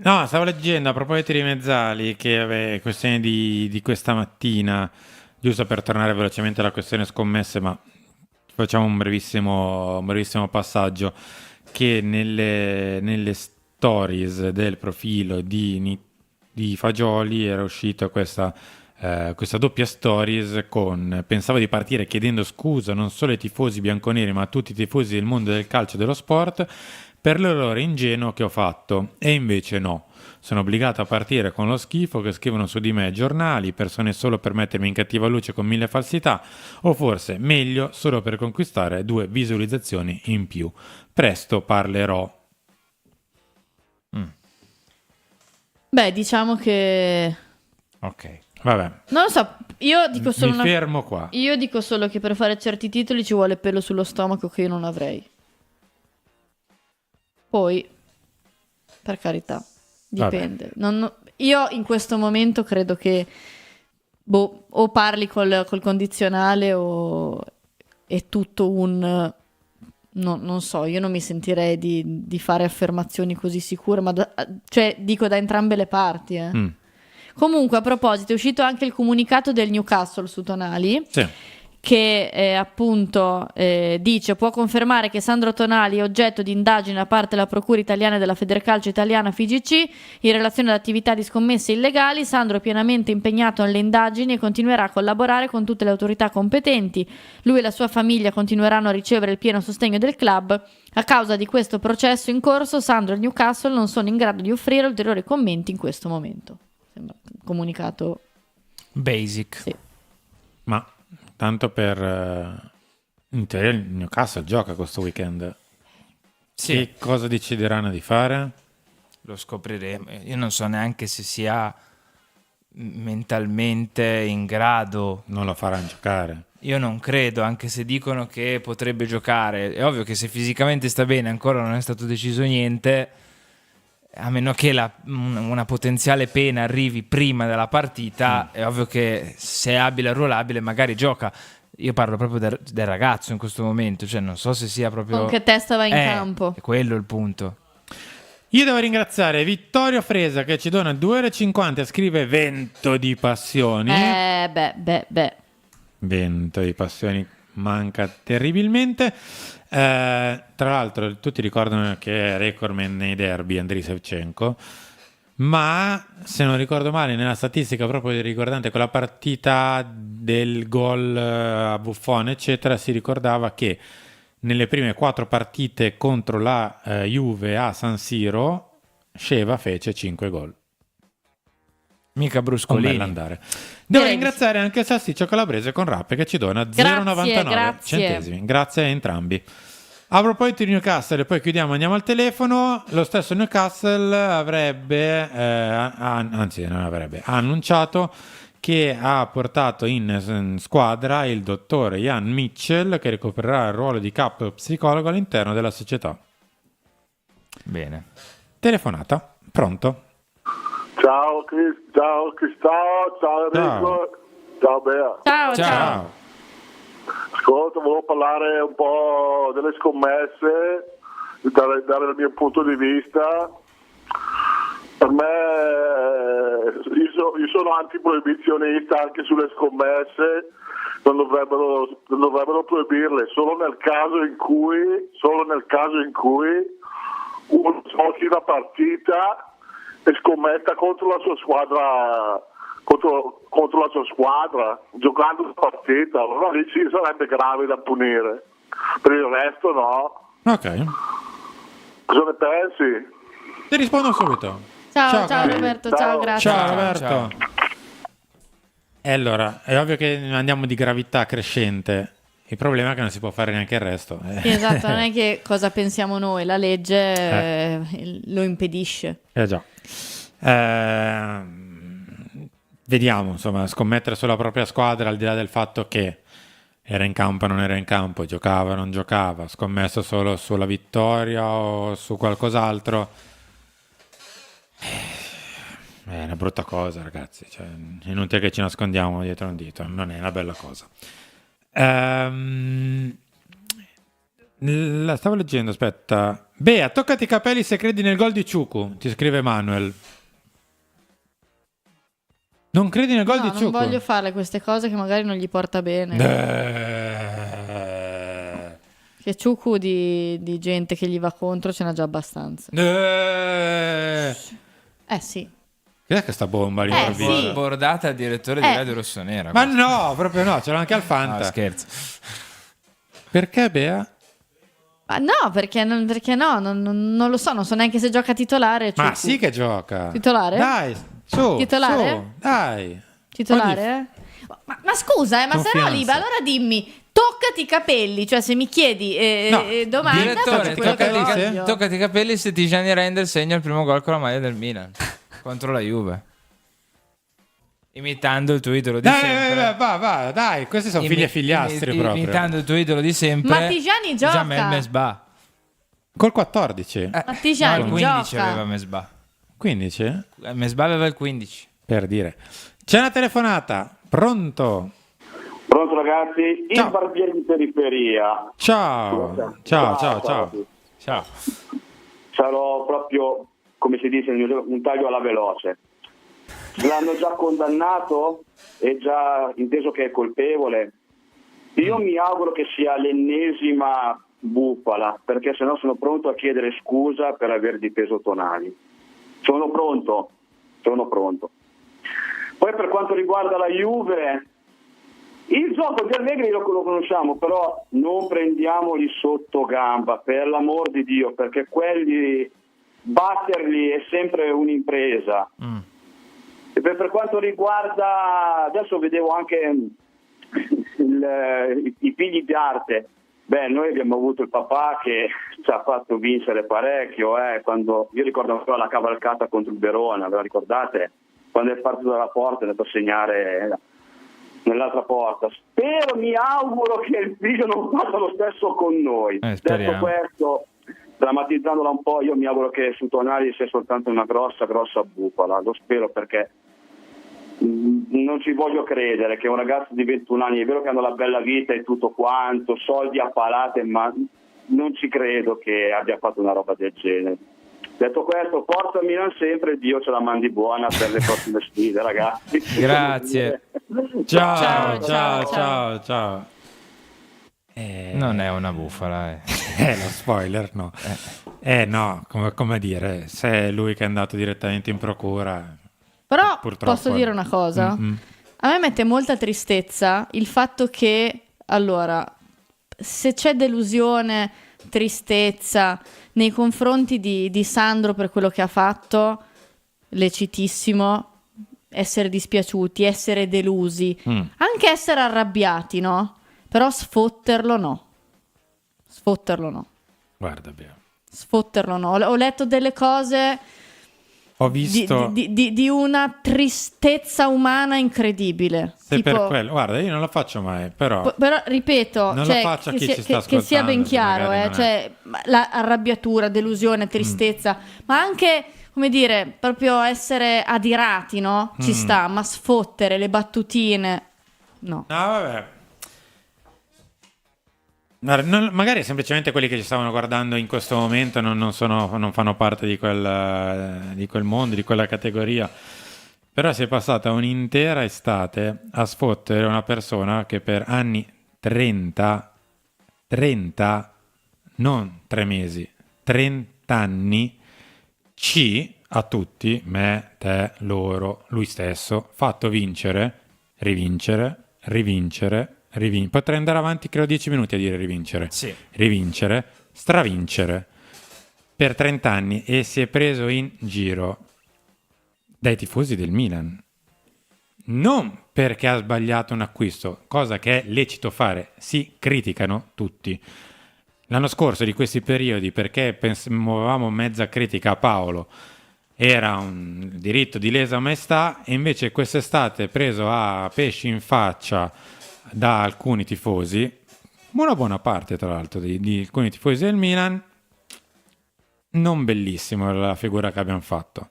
No, stavo leggendo a proposito di mezzali, che questione di questa mattina, giusto per tornare velocemente alla questione scommesse, ma facciamo un brevissimo passaggio, che nelle stories del profilo di Fagioli era uscita questa doppia stories con: pensavo di partire chiedendo scusa non solo ai tifosi bianconeri ma a tutti i tifosi del mondo del calcio e dello sport per l'errore ingenuo che ho fatto, e invece no. Sono obbligato a partire con lo schifo che scrivono su di me ai giornali, persone solo per mettermi in cattiva luce con 1000 falsità, o forse meglio solo per conquistare 2 visualizzazioni in più. Presto parlerò. Beh, diciamo che... Ok, vabbè. Non lo so, io dico solo Mi fermo qua. Io dico solo che per fare certi titoli ci vuole pelo sullo stomaco che io non avrei. Poi, per carità, dipende. Io in questo momento credo che o parli col condizionale o è tutto un... non so, io non mi sentirei di fare affermazioni così sicure, ma cioè dico da entrambe le parti. Comunque, a proposito, è uscito anche il comunicato del Newcastle su Tonali, Sì. che appunto dice: può confermare che Sandro Tonali è oggetto di indagine da parte della Procura italiana e della Federcalcio italiana FIGC in relazione ad attività di scommesse illegali. Sandro è pienamente impegnato nelle indagini e continuerà a collaborare con tutte le autorità competenti. Lui e la sua famiglia continueranno a ricevere il pieno sostegno del club. A causa di questo processo in corso, Sandro e il Newcastle non sono in grado di offrire ulteriori commenti in questo momento. Sembra un comunicato basic. Sì. Ma tanto per in teoria il Newcastle gioca questo weekend. Sì. Che cosa decideranno di fare? Lo scopriremo. Io non so neanche se sia mentalmente in grado. Non lo faranno giocare. Io non credo, anche se dicono che potrebbe giocare. È ovvio che se fisicamente sta bene, ancora non è stato deciso niente, a meno che una potenziale pena arrivi prima della partita, è ovvio che se è abile e arruolabile magari gioca. Io parlo proprio del ragazzo in questo momento, cioè non so se sia proprio... Con che testa va in campo. È quello il punto. Io devo ringraziare Vittorio Fresa che ci dona 2,50 € e scrive Vento di passioni. Beh. Vento di passioni manca terribilmente. Tra l'altro tutti ricordano che è recordman nei derby Andriy Shevchenko, ma se non ricordo male nella statistica proprio riguardante quella partita del gol a Buffon eccetera si ricordava che nelle prime 4 partite contro la Juve a San Siro Sheva fece 5 gol. Mica bruscolini. Un bell'andare. Devo ringraziare anche il Salsiccio Calabrese con Rappe che ci dona 0,99 centesimi. Grazie a entrambi. A proposito di Newcastle, e poi chiudiamo, andiamo al telefono. Lo stesso Newcastle ha annunciato che ha portato in squadra il dottore Ian Mitchell, che recupererà il ruolo di capo psicologo all'interno della società. Bene. Telefonata, pronto? Ciao Cristao, ciao Enrico, ciao Bea. Ciao. Ascolta, volevo parlare un po' delle scommesse, dare il mio punto di vista. Per me, io sono antiproibizionista anche sulle scommesse, non dovrebbero proibirle solo nel caso in cui uno giochi una partita e scommetta contro la sua squadra, contro la sua squadra, giocando una partita, allora lì sì sarebbe grave da punire. Per il resto no. Ok. Cosa ne pensi? Ti rispondo subito. Ciao Roberto, ciao, grazie. Ciao Roberto. E allora, è ovvio che andiamo di gravità crescente. Il problema è che non si può fare neanche il resto. Sì, esatto, non è che cosa pensiamo noi, la legge lo impedisce. Già. Vediamo, insomma, scommettere sulla propria squadra al di là del fatto che era in campo o non era in campo, giocava o non giocava, scommesso solo sulla vittoria o su qualcos'altro. È una brutta cosa, ragazzi. Cioè, è inutile che ci nascondiamo dietro un dito, non è una bella cosa. La stavo leggendo, aspetta. Bea, toccati i capelli se credi nel gol di Ciucu, ti scrive Manuel. Non credi nel gol di Ciucu? Non voglio fare queste cose che magari non gli porta bene. Che Ciucu di gente che gli va contro ce n'ha già abbastanza. Sì. Che è questa bomba all'improvviso? Sì. Bordata al direttore di Radio Rossonera. Ma no, proprio no, ce l'ho anche al Fanta. No, scherzo. Perché Bea? Ma no, perché no, non lo so, non so neanche se gioca titolare. Ma sì che gioca. Titolare? Dai, su. Titolare? Su, dai. Titolare? Ma scusa, ma se no lì, Confianza. allora dimmi, toccati i capelli, cioè se mi chiedi domanda, Direttore, faccio quello che voglio. toccati i capelli se Tijani Reinders segna il primo gol con la maglia del Milan contro la Juve. Imitando il tuo idolo di sempre. Va, dai, questi sono figli e figliastri proprio. Imitando il tuo idolo di sempre. Ma Tijani gioca. Jamel Mesbah. Col 14. Ma Tijani No, il 15 gioca. aveva Mesbah. 15? Mesbah aveva il 15. Per dire. C'è una telefonata. Pronto? Pronto ragazzi? Ciao. Il barbiere di periferia. Ciao. Ciao. Sarò proprio, come si dice, un taglio alla veloce. L'hanno già condannato? È già inteso che è colpevole? Io mi auguro che sia l'ennesima bufala, perché sennò sono pronto a chiedere scusa per aver difeso Tonali. Sono pronto. Poi per quanto riguarda la Juve, il gioco di Allegri lo conosciamo, però non prendiamoli sotto gamba, per l'amor di Dio, perché quelli, batterli è sempre un'impresa. E per quanto riguarda, adesso vedevo anche i figli di arte. Beh, noi abbiamo avuto il papà che ci ha fatto vincere parecchio, quando io ricordo ancora la cavalcata contro il Verona, ve la ricordate? Quando è partito dalla porta è andato a segnare nell'altra porta. Spero, mi auguro che il figlio non faccia lo stesso con noi. Detto questo, drammatizzandola un po', io mi auguro che su Tonali sia soltanto una grossa bufala, lo spero, perché non ci voglio credere che un ragazzo di 21 anni, è vero che hanno la bella vita e tutto quanto, soldi a palate, ma non ci credo che abbia fatto una roba del genere. Detto questo, forza Milan sempre, Dio ce la mandi buona per le prossime sfide, ragazzi. Grazie. Ciao. Non è una bufala. Lo spoiler, no. No, come dire, se è lui che è andato direttamente in procura. Però purtroppo posso dire una cosa? A me mette molta tristezza il fatto che, allora, se c'è delusione, tristezza nei confronti di Sandro per quello che ha fatto, lecitissimo essere dispiaciuti, essere delusi, anche essere arrabbiati, no? Però sfotterlo no. Guarda, beh. Sfotterlo no. Ho letto delle cose Ho visto di una tristezza umana incredibile. se Tipo, per quello, guarda, io non lo faccio mai, però però ripeto, non cioè, lo faccio a chi che, ci sta che sia ben ascoltando, se chiaro, magari non è. cioè, la arrabbiatura, delusione, tristezza, ma anche, come dire, proprio essere adirati, no? Ci sta, ma sfottere le battutine, no. No, vabbè. Guarda, magari semplicemente quelli che ci stavano guardando in questo momento non fanno parte di quel mondo, di quella categoria. Però si è passata un'intera estate a sfottere una persona che per anni 30, non 3 mesi, 30 anni, a tutti, me, te, loro, lui stesso, fatto vincere, rivincere, potrei andare avanti credo 10 minuti a dire rivincere, Sì. rivincere, stravincere per 30 anni, e si è preso in giro dai tifosi del Milan, non perché ha sbagliato un acquisto, cosa che è lecito fare, si criticano tutti. L'anno scorso di questi periodi, perché muovevamo mezza critica a Paolo, era un diritto di lesa maestà, e invece quest'estate preso a pesci in faccia da alcuni tifosi, una buona parte tra l'altro di alcuni tifosi del Milan, non bellissimo la figura che abbiamo fatto.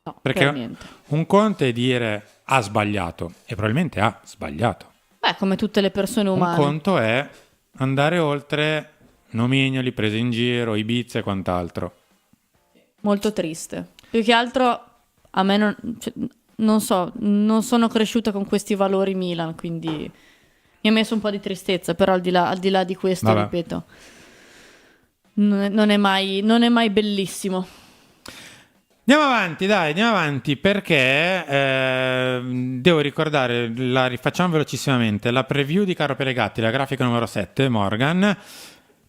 No, Perché per niente. un conto è dire ha sbagliato, e probabilmente ha sbagliato. Beh, come tutte le persone Un umane. conto è andare oltre nomignoli, prese in giro, Ibiza e quant'altro. Molto triste. Più che altro a me non so, non sono cresciuta con questi valori Milan, quindi mi ha messo un po' di tristezza, però al di là di questo, Vabbè. ripeto, non è mai bellissimo. Andiamo avanti perché devo ricordare, la rifacciamo velocissimamente, la preview di Carlo Pelegatti, la grafica numero 7, Morgan,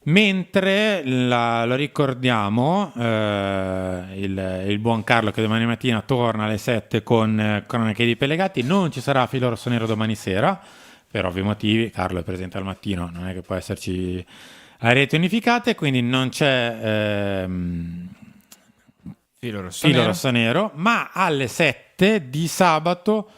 mentre lo ricordiamo, il buon Carlo che domani mattina torna alle 7 con Cronache di Pelegatti, non ci sarà Filo Rossonero domani sera, per ovvi motivi, Carlo è presente al mattino, non è che può esserci a reti unificate, quindi non c'è... Filo Rossonero, ma alle 7 di sabato,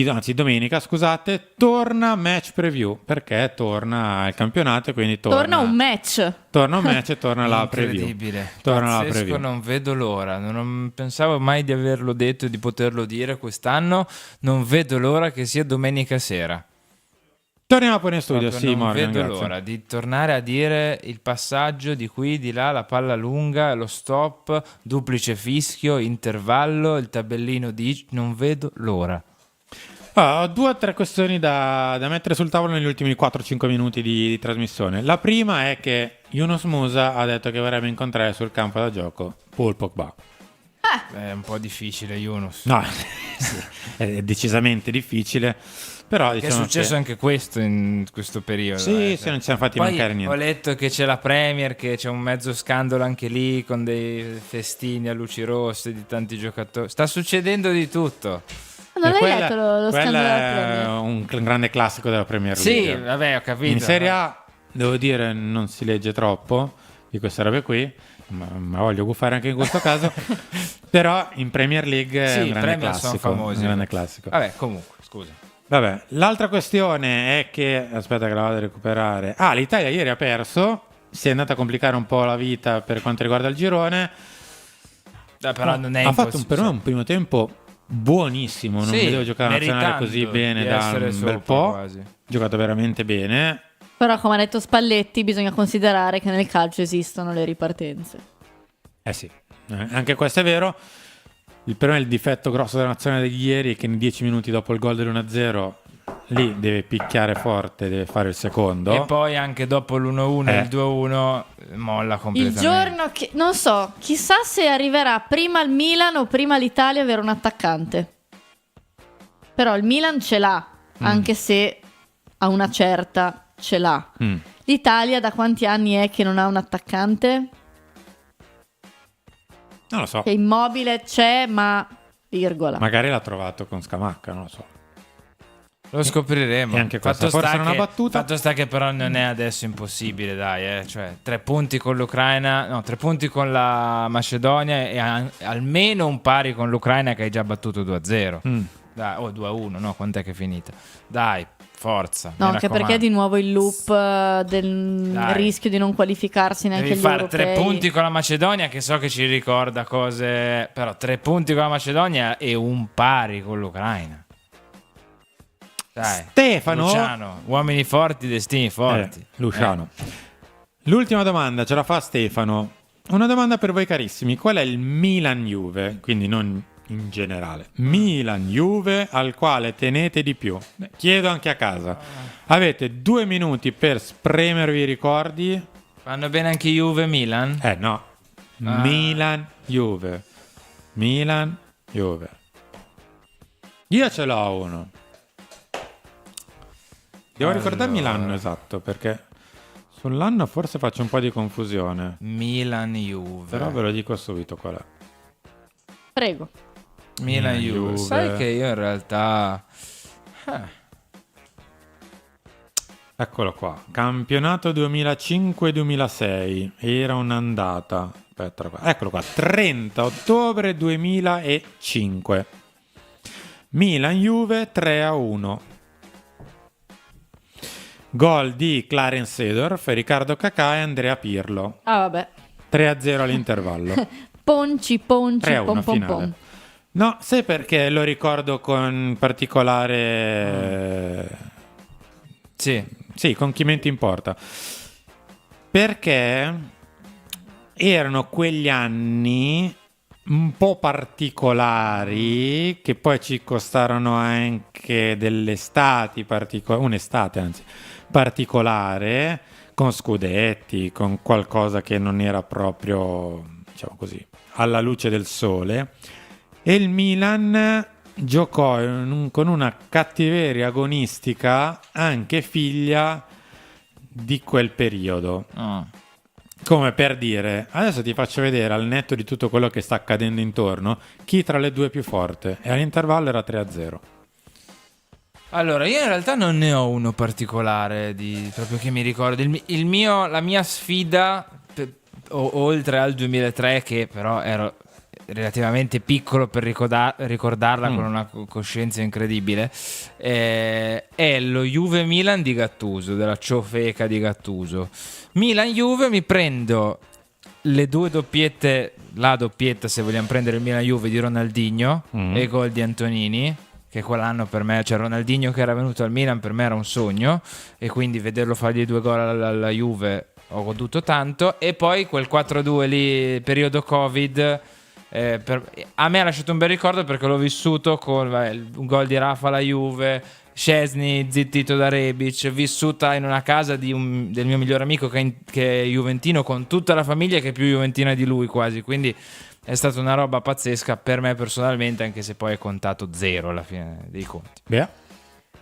anzi domenica, scusate, torna Match Preview, perché torna il campionato e quindi torna un match. Torna un match e torna la preview. Incredibile, torna pazzesco, la preview. Non vedo l'ora, non pensavo mai di averlo detto e di poterlo dire quest'anno, non vedo l'ora che sia domenica sera. Torniamo poi in studio, Proprio sì, non Morgan, vedo grazie. l'ora di tornare a dire il passaggio di qui, di là, la palla lunga, lo stop, duplice fischio, intervallo, il tabellino di... non vedo l'ora. Ho 2 o 3 questioni da mettere sul tavolo negli ultimi 4-5 minuti di trasmissione. La prima è che Yunus Musa ha detto che vorrebbe incontrare sul campo da gioco Paul Pogba. È un po' difficile, Yunus. No, sì, è decisamente difficile. Però Che è diciamo successo anche questo in questo periodo. Sì, sì, non ci hanno fatti Poi mancare niente. ho letto che c'è la Premier, che c'è un mezzo scandalo anche lì con dei festini a luci rosse di tanti giocatori. Sta succedendo di tutto. Non E l'hai letto lo scandalo della è Premier? un grande classico della Premier Sì, League. vabbè, ho capito. In Serie A, devo dire, non si legge troppo di queste robe qui, ma voglio guffare anche in questo caso. Però in Premier League è un grande Premier sono classico. famosi. Un grande classico. Vabbè, comunque, scusa. Vabbè, l'altra questione è che, aspetta che la vado a recuperare. L'Italia ieri ha perso, si è andata a complicare un po' la vita per quanto riguarda il girone. Però non è ha fatto impossibile. per me un primo tempo buonissimo, non Sì, vedevo giocare la nazionale meritando così bene di da essere un sopra, bel po'. quasi. Giocato veramente bene. Però, come ha detto Spalletti, bisogna considerare che nel calcio esistono le ripartenze. Sì, anche questo è vero. Per me il difetto grosso della nazionale di ieri è che in 10 minuti dopo il gol dell'1-0 lì deve picchiare forte, deve fare il secondo. E poi anche dopo l'1-1 e il 2-1 molla Il completamente. giorno che... non so, chissà se arriverà prima il Milan o prima l'Italia a avere un attaccante. Però il Milan ce l'ha, anche se a una certa ce l'ha. L'Italia da quanti anni è che non ha un attaccante? Non lo so. Che Immobile c'è, ma virgola. Magari l'ha trovato con Scamacca, non lo so. Lo scopriremo. E anche questa Fatto forse sta era una che- battuta. Fatto sta che però non è adesso impossibile, dai. Cioè, 3 punti con l'Ucraina, no, 3 punti con la Macedonia e almeno un pari con l'Ucraina che hai già battuto 2-0. Dai, 2-1, no, quant'è che è finita? Dai, forza. No, mi anche raccomando. perché è di nuovo il loop del Dai. rischio di non qualificarsi neanche Devi agli fare europei. 3 punti con la Macedonia, che so che ci ricorda cose, però 3 punti con la Macedonia e un pari con l'Ucraina. Dai, Stefano? Luciano, uomini forti, destini forti. Luciano. L'ultima domanda ce la fa Stefano. Una domanda per voi carissimi. Qual è il Milan-Juve? Quindi non in generale. Milan-Juve al quale tenete di più? Chiedo anche a casa. Avete 2 minuti per spremervi i ricordi. Vanno bene anche Juve-Milan? No. Milan-Juve. Milan-Juve. Io ce l'ho uno. Devo ricordarmi l'anno esatto, perché sull'anno forse faccio un po' di confusione. Milan-Juve. Però ve lo dico subito qual è. Prego. Milan-Juve. Sai che io in realtà... Eccolo qua. Campionato 2005-2006. Era un'andata. Aspetta qua. Eccolo qua. 30 ottobre 2005. Milan-Juve 3-1. Gol di Clarence Seedorf, Riccardo Cacà e Andrea Pirlo. Vabbè. 3-0 all'intervallo. Ponci, 3-1 pom pom finale. pom. No, sai perché lo ricordo con particolare... Sì, con chi mente importa. Perché erano quegli anni un po' particolari che poi ci costarono anche delle estati un'estate anzi particolare, con scudetti, con qualcosa che non era proprio diciamo così, alla luce del sole, e il Milan giocò con una cattiveria agonistica anche figlia di quel periodo. Come per dire, adesso ti faccio vedere, al netto di tutto quello che sta accadendo intorno, chi tra le due è più forte, e all'intervallo era 3-0. Allora, io in realtà non ne ho uno particolare proprio che mi ricordo. La mia sfida, oltre al 2003, che però ero relativamente piccolo per ricordarla con una coscienza incredibile, è lo Juve-Milan di Gattuso, della ciofeca di Gattuso. Milan-Juve, mi prendo le due doppiette, la doppietta se vogliamo prendere il Milan-Juve di Ronaldinho e i gol di Antonini, che quell'anno per me, cioè Ronaldinho che era venuto al Milan per me era un sogno, e quindi vederlo fargli 2 gol alla Juve ho goduto tanto. E poi quel 4-2 lì, periodo Covid, a me ha lasciato un bel ricordo perché l'ho vissuto con un gol di Rafa alla Juve, Szczesny zittito da Rebic, vissuta in una casa del mio migliore amico che è juventino, con tutta la famiglia che è più juventina di lui quasi, quindi è stata una roba pazzesca per me personalmente, anche se poi è contato 0 alla fine dei conti. Beh.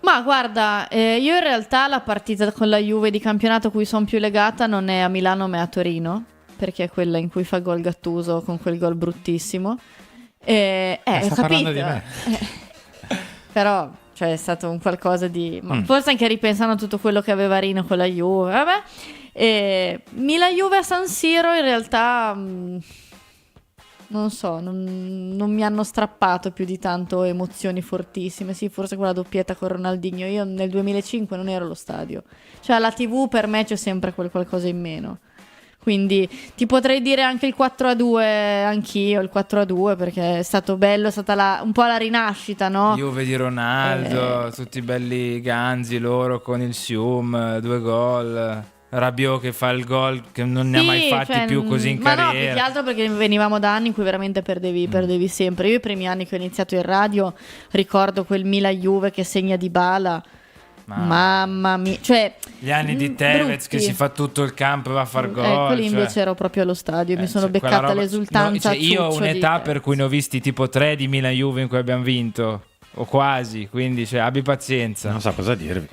Ma guarda, io in realtà la partita con la Juve di campionato a cui sono più legata non è a Milano ma è a Torino, perché è quella in cui fa gol Gattuso con quel gol bruttissimo. Sta capito? Parlando di me. Però cioè, è stato un qualcosa di... Forse anche ripensando a tutto quello che aveva Rino con la Juve, vabbè. Milan-Juve a San Siro in realtà... non so, non mi hanno strappato più di tanto emozioni fortissime. Sì, forse quella doppietta con Ronaldinho. Io nel 2005 non ero allo stadio. Cioè alla TV per me c'è sempre qualcosa in meno. Quindi ti potrei dire anche il 4-2, anch'io il 4-2, perché è stato bello, è stata un po' la rinascita, no? Juve di Ronaldo, tutti belli ganzi loro con il Sium, 2 gol. Rabiot che fa il gol che non ne ha mai fatti più così in carriera. Ma no, più che altro perché venivamo da anni in cui veramente perdevi sempre. Io i primi anni che ho iniziato in radio ricordo quel Milan-Juve che segna Dybala. Mamma mia, cioè gli anni di Tevez che si fa tutto il campo e va a far gol. Ecco lì invece ero proprio allo stadio, mi sono beccata l'esultanza. No, io ho un'età per cui ne ho visti tipo 3 di Milan-Juve in cui abbiamo vinto, o quasi, quindi abbi pazienza. Non so cosa dirvi.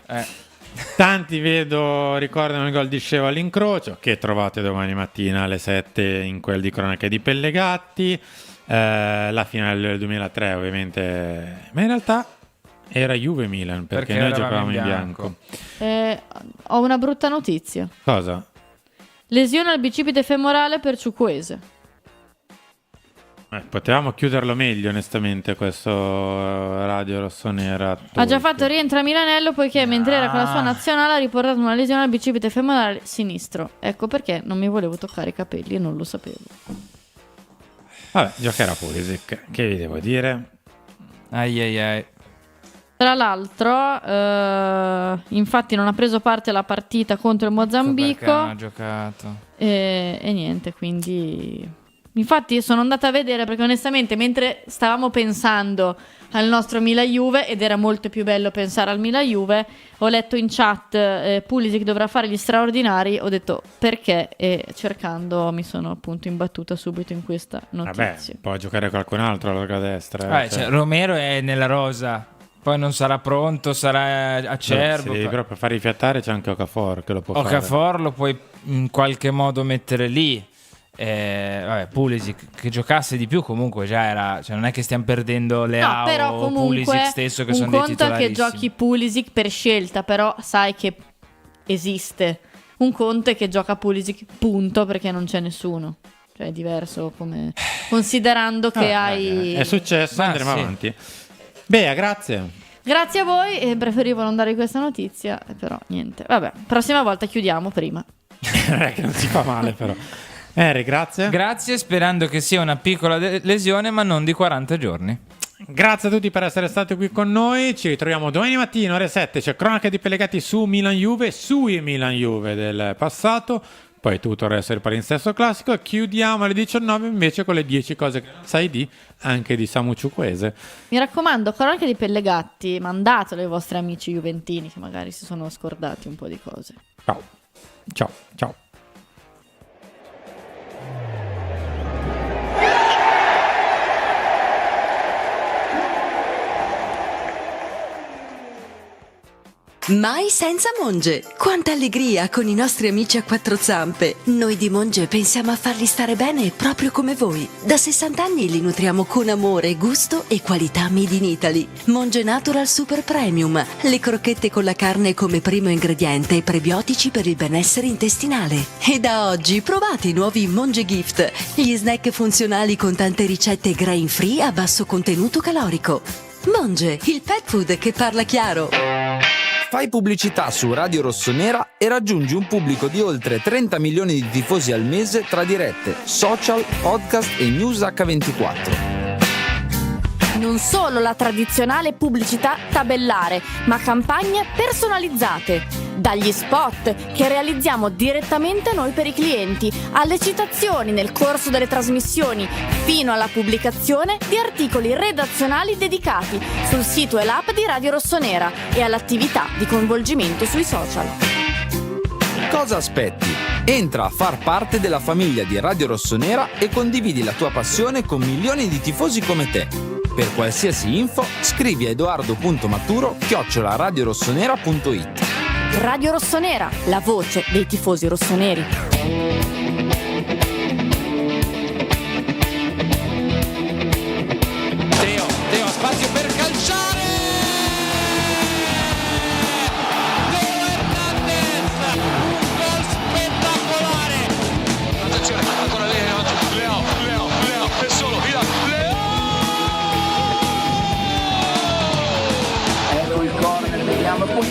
Tanti ricordano il gol di Sceva all'incrocio, che trovate domani mattina alle 7 in quel di Cronache di Pellegatti. La finale del 2003 ovviamente, ma in realtà era Juve-Milan perché noi giocavamo in bianco. Ho una brutta notizia. Cosa? Lesione al bicipite femorale per Ciukwueze. Potevamo chiuderlo meglio onestamente questo Radio Rossonera. Ha già fatto rientro a Milanello poiché mentre era con la sua nazionale ha riportato una lesione al bicipite femorale sinistro. Ecco perché non mi volevo toccare i capelli e non lo sapevo. Vabbè, giocherà Pulisic, che vi devo dire? Ai. Tra l'altro, infatti non ha preso parte alla partita contro il Mozambico. Non ha giocato. E niente, quindi... Infatti sono andata a vedere perché onestamente mentre stavamo pensando al nostro Milan-Juve, ed era molto più bello pensare al Milan-Juve, ho letto in chat Pulisic dovrà fare gli straordinari, ho detto perché, e cercando mi sono appunto imbattuta subito in questa notizia. Vabbè, può giocare qualcun altro alla larga destra. Cioè, Romero è nella rosa, poi non sarà pronto, sarà acerbo. Se devi proprio far rifiattare c'è anche Okafor che lo può fare. Okafor lo puoi in qualche modo mettere lì. Pulisic che giocasse di più comunque già era, cioè non è che stiamo perdendo Leao però o Pulisic stesso che sono dei titolarissimi. Un conto è che giochi Pulisic per scelta, però sai che esiste. Un conto è che gioca Pulisic punto perché non c'è nessuno, cioè è diverso come considerando che hai... È successo, andremo avanti. Bea, grazie a voi, preferivo non dare questa notizia, però niente, vabbè, prossima volta chiudiamo prima. Non è che non si fa male però. Grazie. Grazie, sperando che sia una piccola lesione, ma non di 40 giorni. Grazie a tutti per essere stati qui con noi. Ci ritroviamo domani mattina ore 7. C'è Cronache di Pellegatti su Milan-Juve, sui Milan-Juve del passato. Poi tutto il resto del palinsesto classico. Chiudiamo alle 19 invece con le 10 cose che non sai di, anche di Samu Ciukwueze. Mi raccomando, Cronache di Pellegatti, mandatelo ai vostri amici juventini che magari si sono scordati un po' di cose. Ciao. Mai senza Monge. Quanta allegria con i nostri amici a quattro zampe. Noi di Monge pensiamo a farli stare bene proprio come voi. Da 60 anni li nutriamo con amore, gusto e qualità made in Italy. Monge Natural Super Premium. Le crocchette con la carne come primo ingrediente e prebiotici per il benessere intestinale. E da oggi provate i nuovi Monge Gift. Gli snack funzionali con tante ricette grain free a basso contenuto calorico. Monge, il pet food che parla chiaro. Fai pubblicità su Radio Rossonera e raggiungi un pubblico di oltre 30 milioni di tifosi al mese tra dirette, social, podcast e news H24. Non solo la tradizionale pubblicità tabellare, ma campagne personalizzate. Dagli spot che realizziamo direttamente noi per i clienti, alle citazioni nel corso delle trasmissioni, fino alla pubblicazione di articoli redazionali dedicati sul sito e l'app di Radio Rossonera e all'attività di coinvolgimento sui social. Cosa aspetti? Entra a far parte della famiglia di Radio Rossonera e condividi la tua passione con milioni di tifosi come te. Per qualsiasi info scrivi a edoardo.maturo@radiorossonera.it. Radio Rossonera, la voce dei tifosi rossoneri. Teo, spazio per calciare! Teo Hernandez, un gol spettacolare! Attenzione, ancora Leo, è solo, via, Leo! Ecco il corner, vediamo, poi